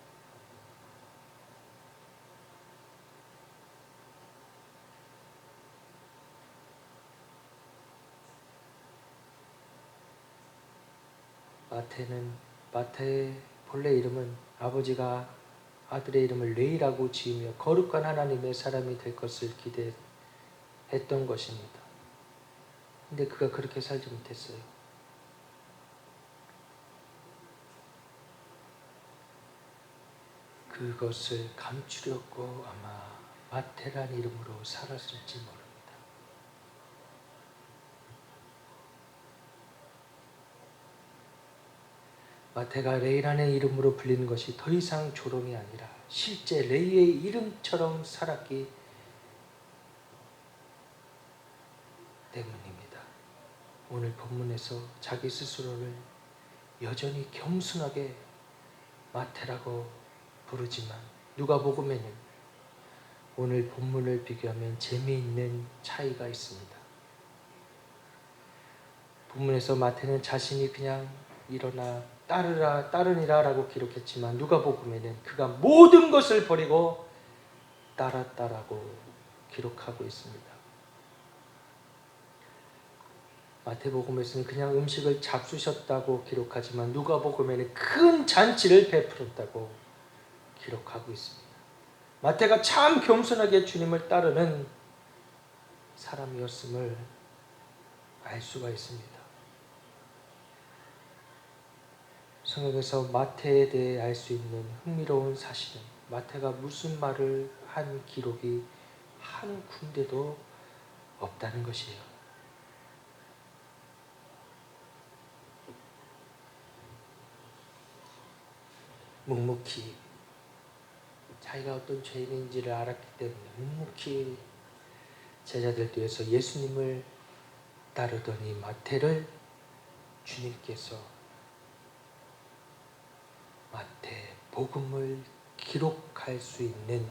마태의 본래 이름은 아버지가 아들의 이름을 레이라고 지으며 거룩한 하나님의 사람이 될 것을 기대했던 것입니다. 근데 그가 그렇게 살지 못했어요. 그것을 감추려고 아마 마태란 이름으로 살았을지 모릅니다. 마태가 레이라는 이름으로 불리는 것이 더 이상 조롱이 아니라 실제 레이의 이름처럼 살았기 때문입니다. 오늘 본문에서 자기 스스로를 여전히 겸손하게 마태라고 부르지만 누가복음에는 오늘 본문을 비교하면 재미있는 차이가 있습니다. 본문에서 마태는 자신이 그냥 일어나 따르니라 라고 기록했지만 누가복음에는 그가 모든 것을 버리고 따랐다라고 기록하고 있습니다. 마태복음에서는 그냥 음식을 잡수셨다고 기록하지만 누가복음에는 큰 잔치를 베풀었다고 기록하고 있습니다. 마태가 참 겸손하게 주님을 따르는 사람이었음을 알 수가 있습니다. 성경에서 마태에 대해 알 수 있는 흥미로운 사실은 마태가 무슨 말을 한 기록이 한 군데도 없다는 것이에요. 묵묵히 자기가 어떤 죄인인지를 알았기 때문에 묵묵히 제자들 뒤에서 예수님을 따르더니 마태를 주님께서 마태복음을 기록할 수 있는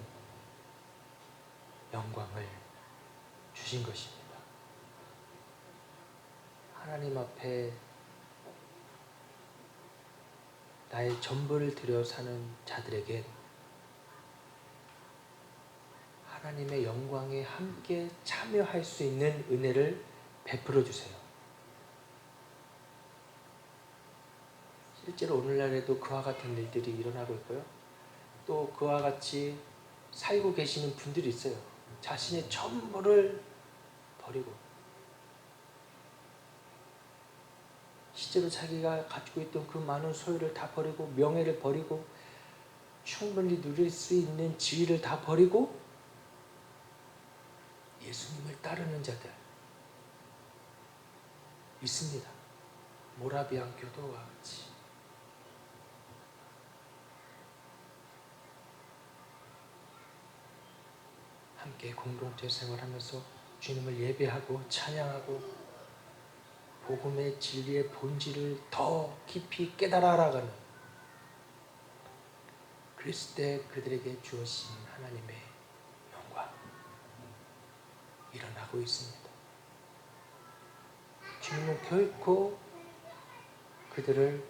영광을 주신 것입니다. 하나님 앞에 나의 전부를 들여 사는 자들에게 하나님의 영광에 함께 참여할 수 있는 은혜를 베풀어 주세요. 실제로 오늘날에도 그와 같은 일들이 일어나고 있고요. 또 그와 같이 살고 계시는 분들이 있어요. 자신의 전부를 버리고 실제로 자기가 가지고 있던 그 많은 소유를 다 버리고 명예를 버리고 충분히 누릴 수 있는 지위를 다 버리고 예수님을 따르는 자들 있습니다. 모라비안 교도와 같이. 함께 공동체 생활하면서 주님을 예배하고 찬양하고 복음의 진리의 본질을 더 깊이 깨달아 알아가는, 그랬을 때 그들에게 주어진 하나님의 영광 일어나고 있습니다. 주님은 결코 그들을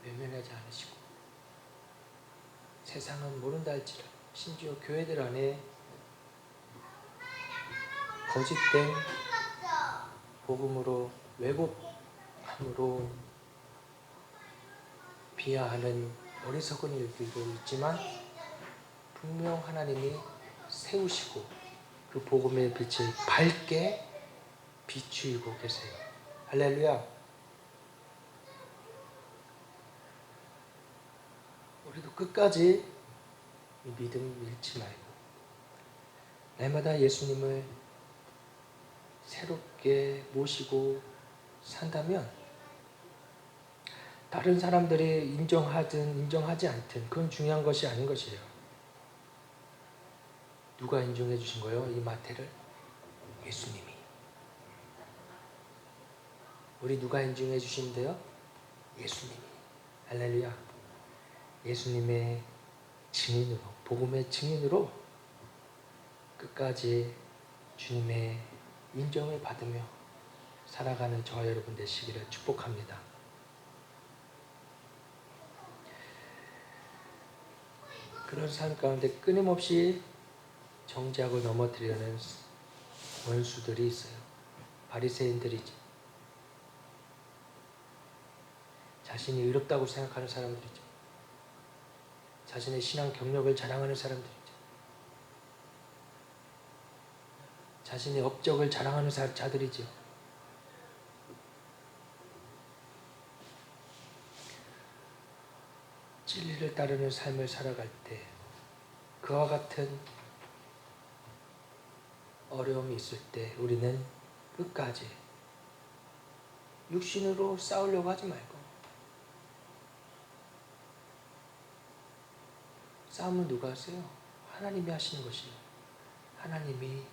외면하지 않으시고, 세상은 모른다 할지라도 심지어 교회들 안에 거짓된 복음으로 왜곡함으로 비하하는 어리석은 일들도 있지만 분명 하나님이 세우시고 그 복음의 빛을 밝게 비추이고 계세요. 할렐루야. 우리도 끝까지 이 믿음 잃지 말고 날마다 예수님을 새롭게 모시고 산다면 다른 사람들이 인정하든 인정하지 않든 그건 중요한 것이 아닌 것이에요. 누가 인정해 주신 거예요? 이 마태를? 예수님이. 우리 누가 인정해 주신대요? 예수님이. 할렐루야. 예수님의 증인으로, 복음의 증인으로 끝까지 주님의 인정을 받으며 살아가는 저와 여러분 되시기를 축복합니다. 그런 삶 가운데 끊임없이 정죄하고 넘어뜨리려는 원수들이 있어요. 바리새인들이지. 자신이 의롭다고 생각하는 사람들이죠. 자신의 신앙 경력을 자랑하는 사람들이죠. 자신의 업적을 자랑하는 자들이죠. 진리를 따르는 삶을 살아갈 때 그와 같은 어려움이 있을 때 우리는 끝까지 육신으로 싸우려고 하지 말고, 싸움은 누가 하세요? 하나님이 하시는 것이에요. 하나님이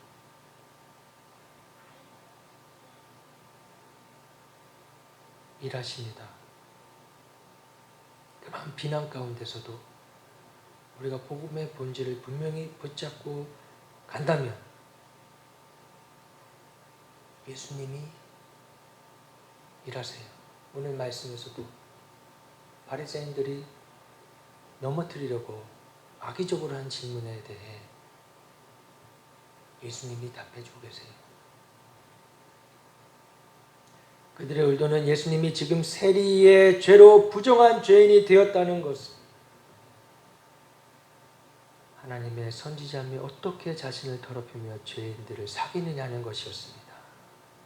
일하십니다. 그런 비난 가운데서도 우리가 복음의 본질을 분명히 붙잡고 간다면 예수님이 일하세요. 오늘 말씀에서도 바리새인들이 넘어뜨리려고 악의적으로 한 질문에 대해 예수님이 답해주고 계세요. 그들의 의도는 예수님이 지금 세리의 죄로 부정한 죄인이 되었다는 것을, 하나님의 선지자며 어떻게 자신을 더럽히며 죄인들을 사귀느냐는 것이었습니다.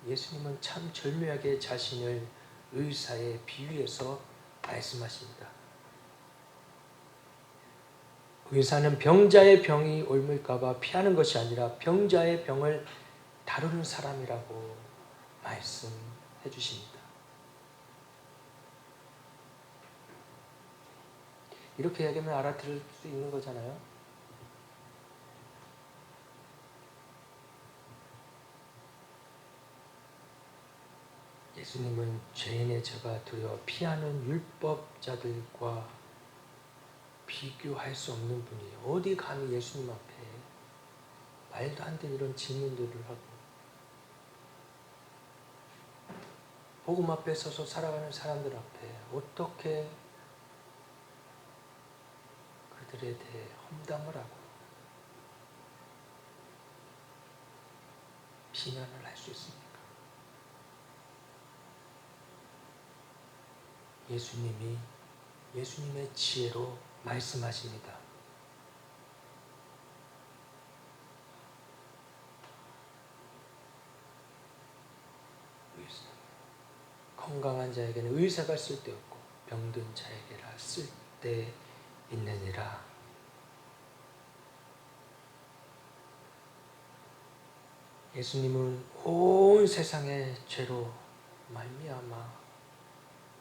예수님은 참 절묘하게 자신을 의사에 비유해서 말씀하십니다. 의사는 병자의 병이 옮을까 봐 피하는 것이 아니라 병자의 병을 다루는 사람이라고 말씀해 주십니다. 이렇게 얘기하면 알아들을 수 있는 거잖아요. 예수님은 죄인의 죄가 두려워 피하는 율법자들과 비교할 수 없는 분이에요. 어디 감히 예수님 앞에 말도 안 되는 이런 질문들을 하고, 복음 앞에 서서 살아가는 사람들 앞에 어떻게 그들에 대해 험담을 하고 비난을 할 수 있습니까? 예수님이 예수님의 지혜로 말씀하십니다. 건강한 자에게는 의사가 쓸데없고 병든 자에게라 쓸데 있느니라. 예수님은 온 세상의 죄로 말미암아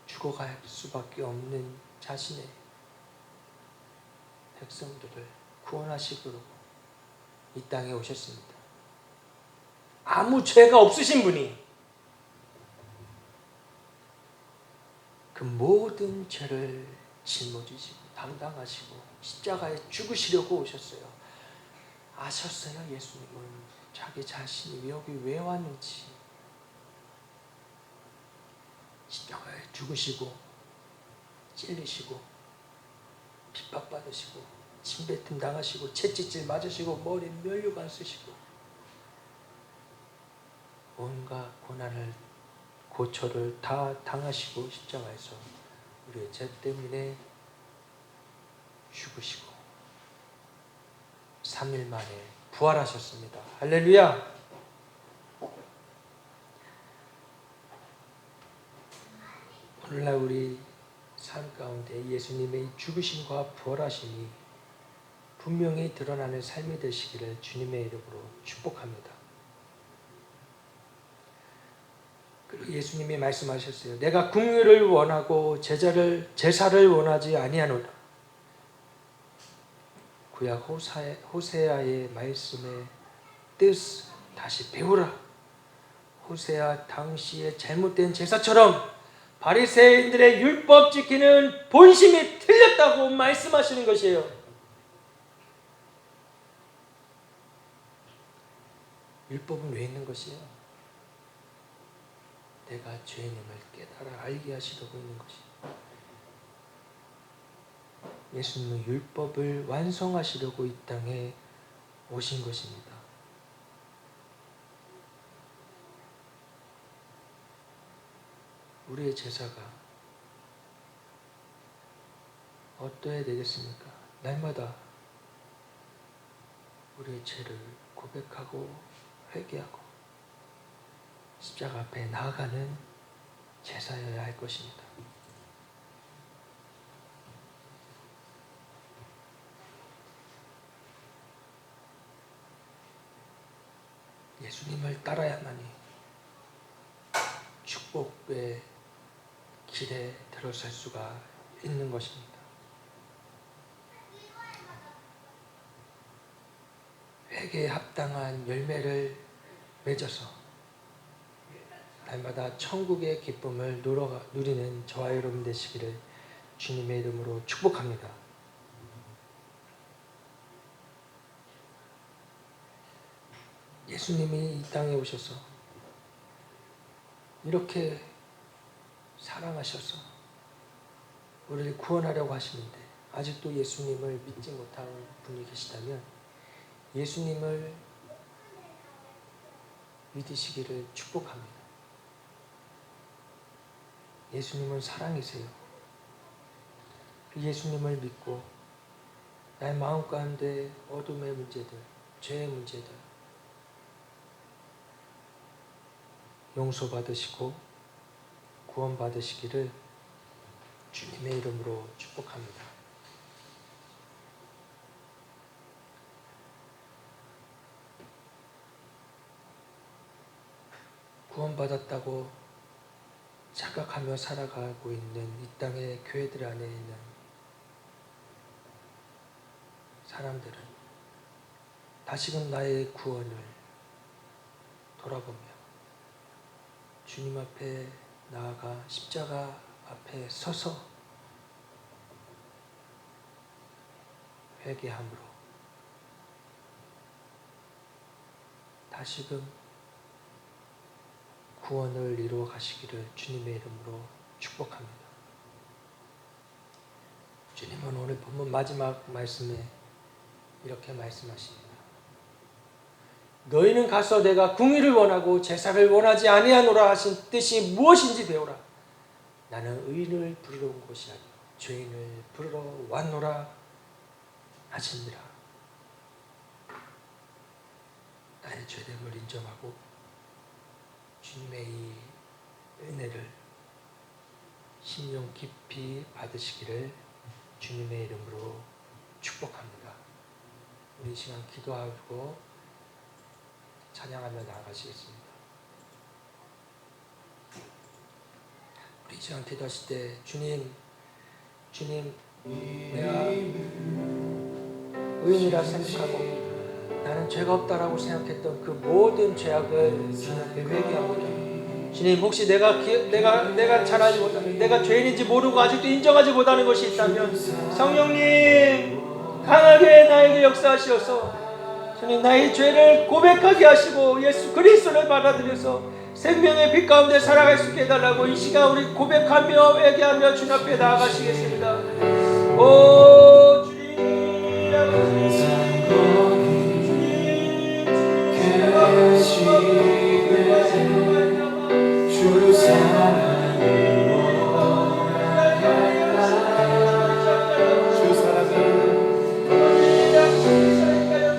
죽어갈 수밖에 없는 자신의 백성들을 구원하시기로 이 땅에 오셨습니다. 아무 죄가 없으신 분이 그 모든 죄를 짊어지시고 담당하시고 십자가에 죽으시려고 오셨어요. 아셨어요. 예수님은 자기 자신이 여기 왜 왔는지. 십자가에 죽으시고 찔리시고 핍박받으시고 침뱉음 당하시고 채찍질 맞으시고 머리 면류관 쓰시고 온갖 고난을 고초를 다 당하시고 십자가에서 우리의 죄 때문에 죽으시고 3일 만에 부활하셨습니다. 할렐루야. 오늘날 우리 삶 가운데 예수님의 죽으심과 부활하심이 분명히 드러나는 삶이 되시기를 주님의 이름으로 축복합니다. 그리고 예수님이 말씀하셨어요. 내가 궁유를 원하고 제사를 원하지 아니하노라. 구약 호세아의 말씀의 뜻 다시 배우라. 호세아 당시의 잘못된 제사처럼 바리새인들의 율법 지키는 본심이 틀렸다고 말씀하시는 것이에요. 율법은 왜 있는 것이에요? 내가 죄인임을 깨달아 알게 하시려고 있는 것이에요. 예수님은 율법을 완성하시려고 이 땅에 오신 것입니다. 우리의 제사가 어떠해야 되겠습니까? 날마다 우리의 죄를 고백하고 회개하고 십자가 앞에 나아가는 제사여야 할 것입니다. 예수님을 따라야만이 축복의 길에 들어설 수가 있는 것입니다. 회개에 합당한 열매를 맺어서 날마다 천국의 기쁨을 누리는 저와 여러분 되시기를 주님의 이름으로 축복합니다. 예수님이 이 땅에 오셔서 이렇게 사랑하셔서 우리를 구원하려고 하시는데 아직도 예수님을 믿지 못하는 분이 계시다면 예수님을 믿으시기를 축복합니다. 예수님은 사랑이세요. 그 예수님을 믿고 나의 마음 가운데 어둠의 문제들, 죄의 문제들 용서받으시고 구원받으시기를 주님의 이름으로 축복합니다. 구원받았다고 착각하며 살아가고 있는 이 땅의 교회들 안에 있는 사람들은 다시금 나의 구원을 돌아보며 주님 앞에 나아가 십자가 앞에 서서 회개함으로 다시금 구원을 이루어 가시기를 주님의 이름으로 축복합니다. 주님은 오늘 본문 마지막 말씀에 이렇게 말씀하십니다. 너희는 가서 내가 궁의를 원하고 제사를 원하지 아니하노라 하신 뜻이 무엇인지 배우라. 나는 의인을 부르러 온 것이 아니요 죄인을 부르러 왔노라 하시니라. 나의 죄됨을 인정하고 주님의 이 은혜를 심령 깊이 받으시기를 주님의 이름으로 축복합니다. 우리 이 시간 기도하고 찬양하며 나아가시겠습니다. 우리 이 시간 기도하실 때 주님 내가 의인이라 생각하고 나는 죄가 없다라고 생각했던 그 모든 죄악을 주님 앞에 회개합니다. 주님, 혹시 내가 잘 알지 못하는, 내가 죄인인지 모르고 아직도 인정하지 못하는 것이 있다면 성령님 강하게 나에게 역사하시어서 주님 나의 죄를 고백하게 하시고 예수 그리스도를 받아들여서 생명의 빛 가운데 살아갈 수 있게 해달라고 이 시간 우리 고백하며 회개하며 주님 앞에 나아가시겠습니다. 오 주님 아버지, 주 사랑을 원하갈까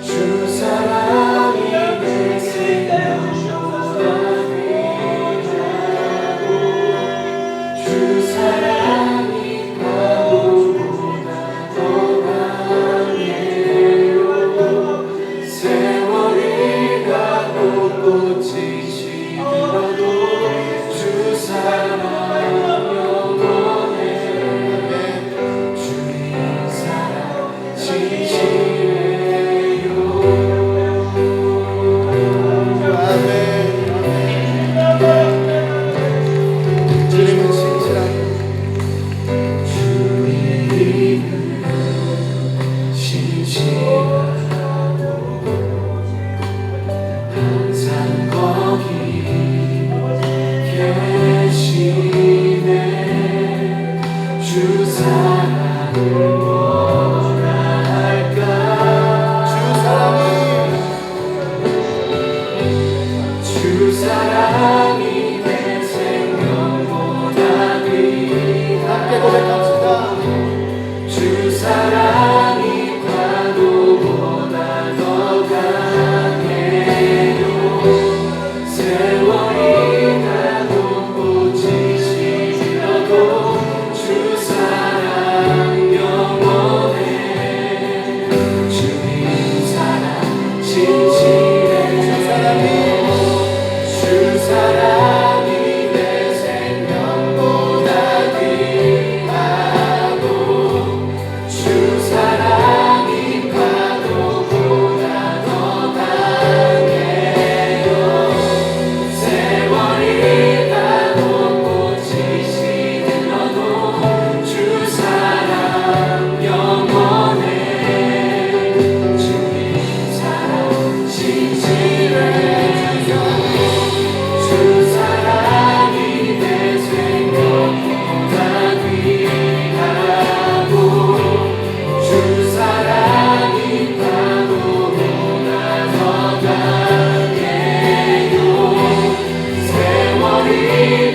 주 사랑이 내 생명보다 귀하고 주 사랑이 파도보다 더 강해요. 세월이 가고 꽃이 시들어도 주 사랑 영원해. 주님 사랑 진실해요. 아멘. 주님은 진실하고 주님은 진실하고 항상 거기 계시네. 주 사랑을 원할까 주 사랑이 내 생명보다 귀하다. 함께 고백합시다. 주 사랑이 파도보다 더 강해요. 세월이 가고 꽃이 시들어도 주 사랑 영원해. 주님 사랑 진실해. 주 사랑이 내 생명보다 귀하고 주 사랑이 파도보다 더 강해요. 세월이 가고 꽃이 시들어도 주 사랑 영원해. 주님 사랑 진실해요. 주 사랑이 내 생명보다 귀하고 주 사랑이 파도보다 더 강해요. 세월이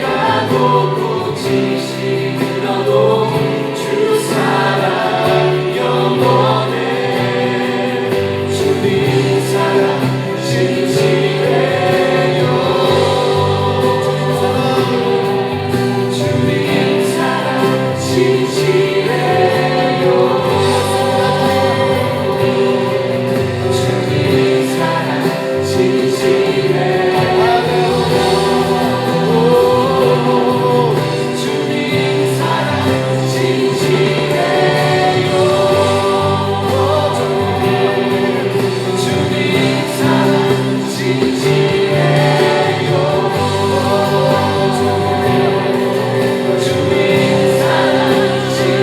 가고 꽃이 시들어도 주 사랑 영원해. 주님 사랑 진실해요. 주님 사랑 진실해요. 주님 사랑 진실해요. 주님 사랑 진실해요. 주님 사랑 진실해요. 주님 사랑 진실해요.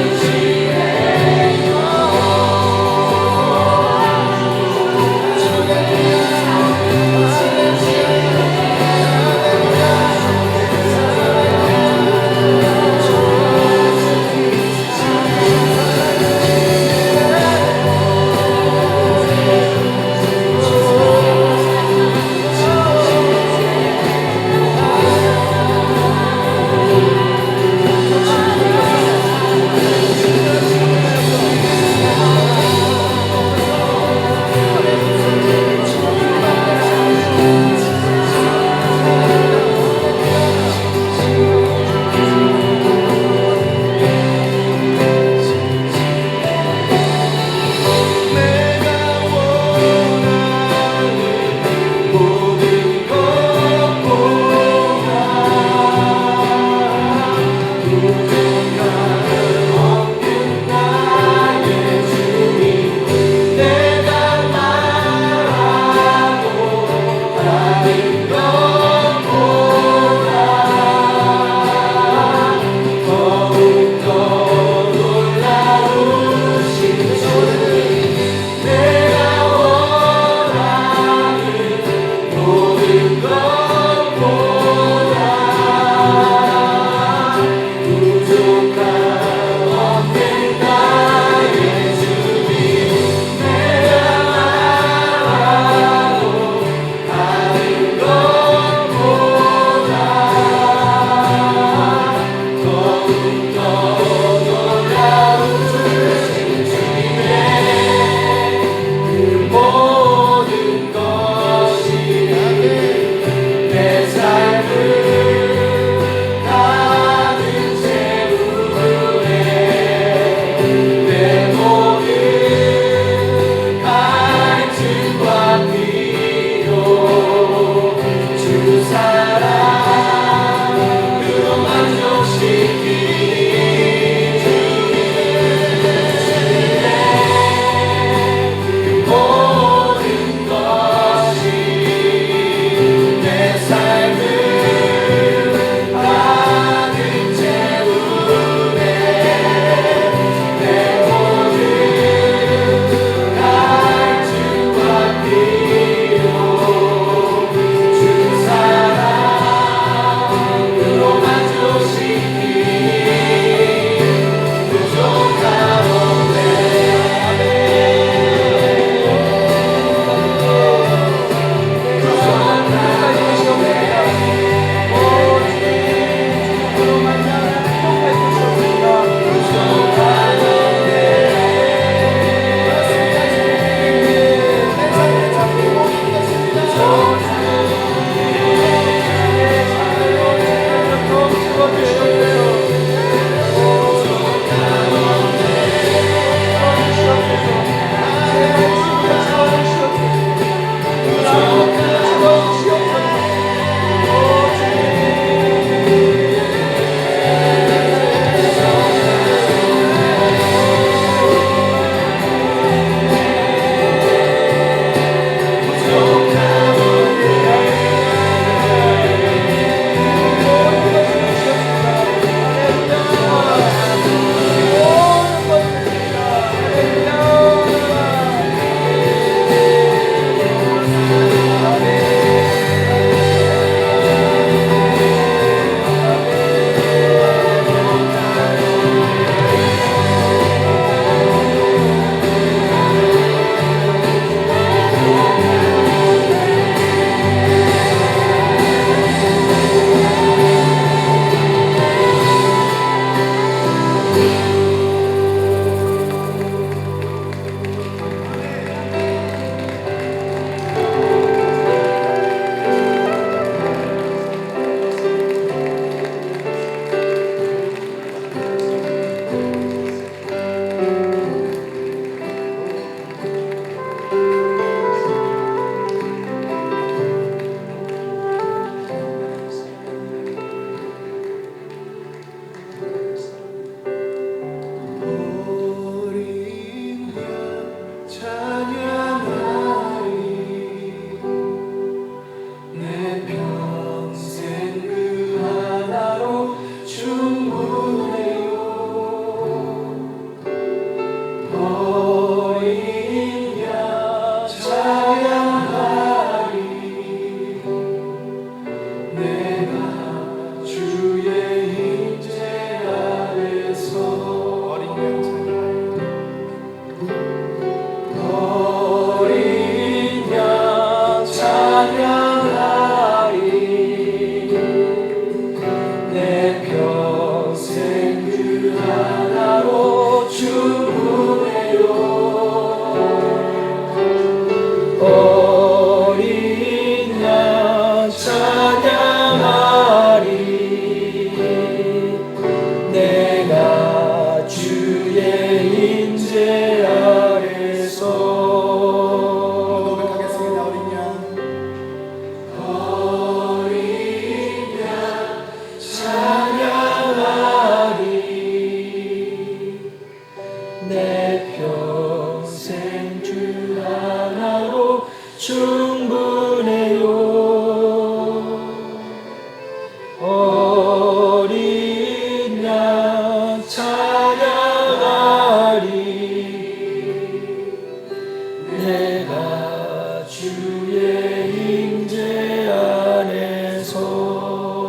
내가 주의 임재 안에서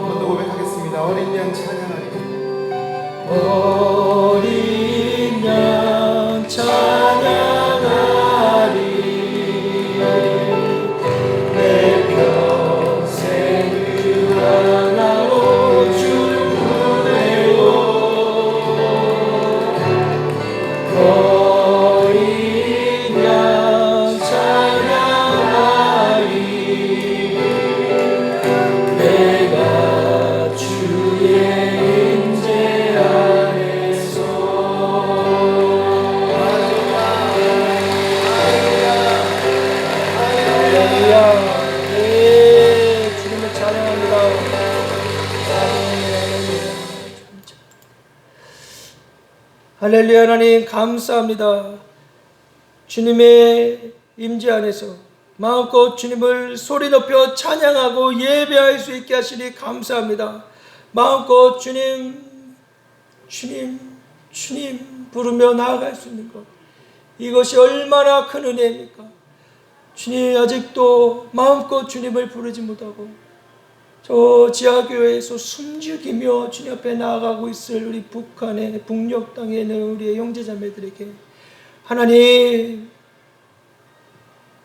한번 더 고백하겠습니다. 어린 양 찬양하리. 어린 양 찬양하리 내 평생 그 하나로 주를 부르고 어린 양 찬양하리 내가 주의 임재 안에서 할렐루야. 네, 주님을 찬양합니다. 할렐루야. 하나님 감사합니다. 주님의 임재 안에서 마음껏 주님을 소리 높여 찬양하고 예배할 수 있게 하시니 감사합니다. 마음껏 주님 부르며 나아갈 수 있는 것, 이것이 얼마나 큰 은혜입니까? 주님, 아직도 마음껏 주님을 부르지 못하고 저 지하교회에서 숨죽이며 주님 앞에 나아가고 있을 우리 북한의 북녘 땅에 있는 우리의 형제자매들에게 하나님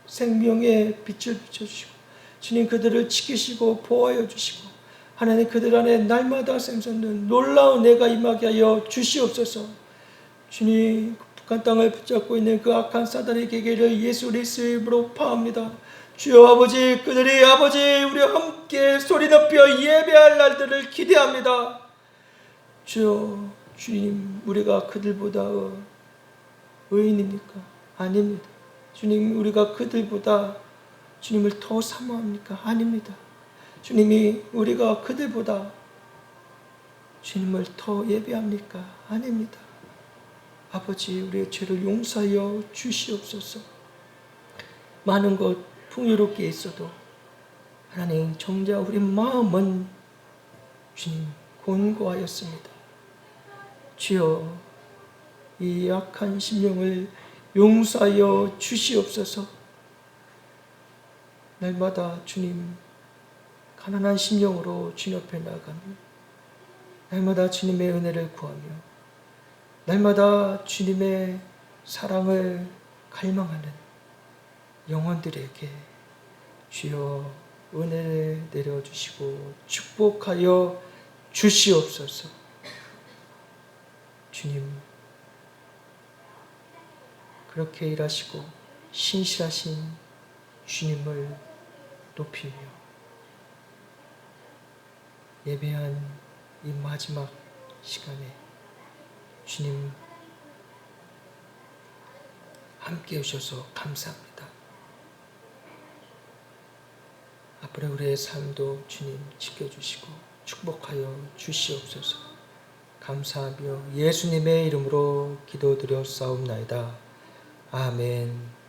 생명의 빛을 비춰주시고 주님 그들을 지키시고 보호하여 주시고 하나님 그들 안에 날마다 샘솟는 놀라운 은혜가 임하게 하여 주시옵소서. 주님, 북한 땅을 붙잡고 있는 그 악한 사단의 계계를 예수 그리스도의 이름으로 파합니다. 주여 아버지, 그들이 아버지 우리와 함께 소리 높여 예배할 날들을 기대합니다. 주여, 주님, 우리가 그들보다 의인입니까? 아닙니다. 주님, 우리가 그들보다 주님을 더 사모합니까? 아닙니다. 주님이 우리가 그들보다 주님을 더 예배합니까? 아닙니다. 아버지, 우리의 죄를 용서하여 주시옵소서. 많은 것 풍요롭게 있어도 하나님, 정작 우리 마음은 주님 곤고하였습니다. 주여, 이 약한 심령을 용서하여 주시옵소서. 날마다 주님 가난한 심령으로 주님 앞에 나아가며 날마다 주님의 은혜를 구하며 날마다 주님의 사랑을 갈망하는 영혼들에게 주여 은혜를 내려주시고 축복하여 주시옵소서. 주님, 그렇게 일하시고 신실하신 주님을 높이며 예배한 이 마지막 시간에 주님 함께 해주셔서 감사합니다. 앞으로 우리의 삶도 주님 지켜주시고 축복하여 주시옵소서. 감사하며 예수님의 이름으로 기도드렸사옵나이다. 아멘.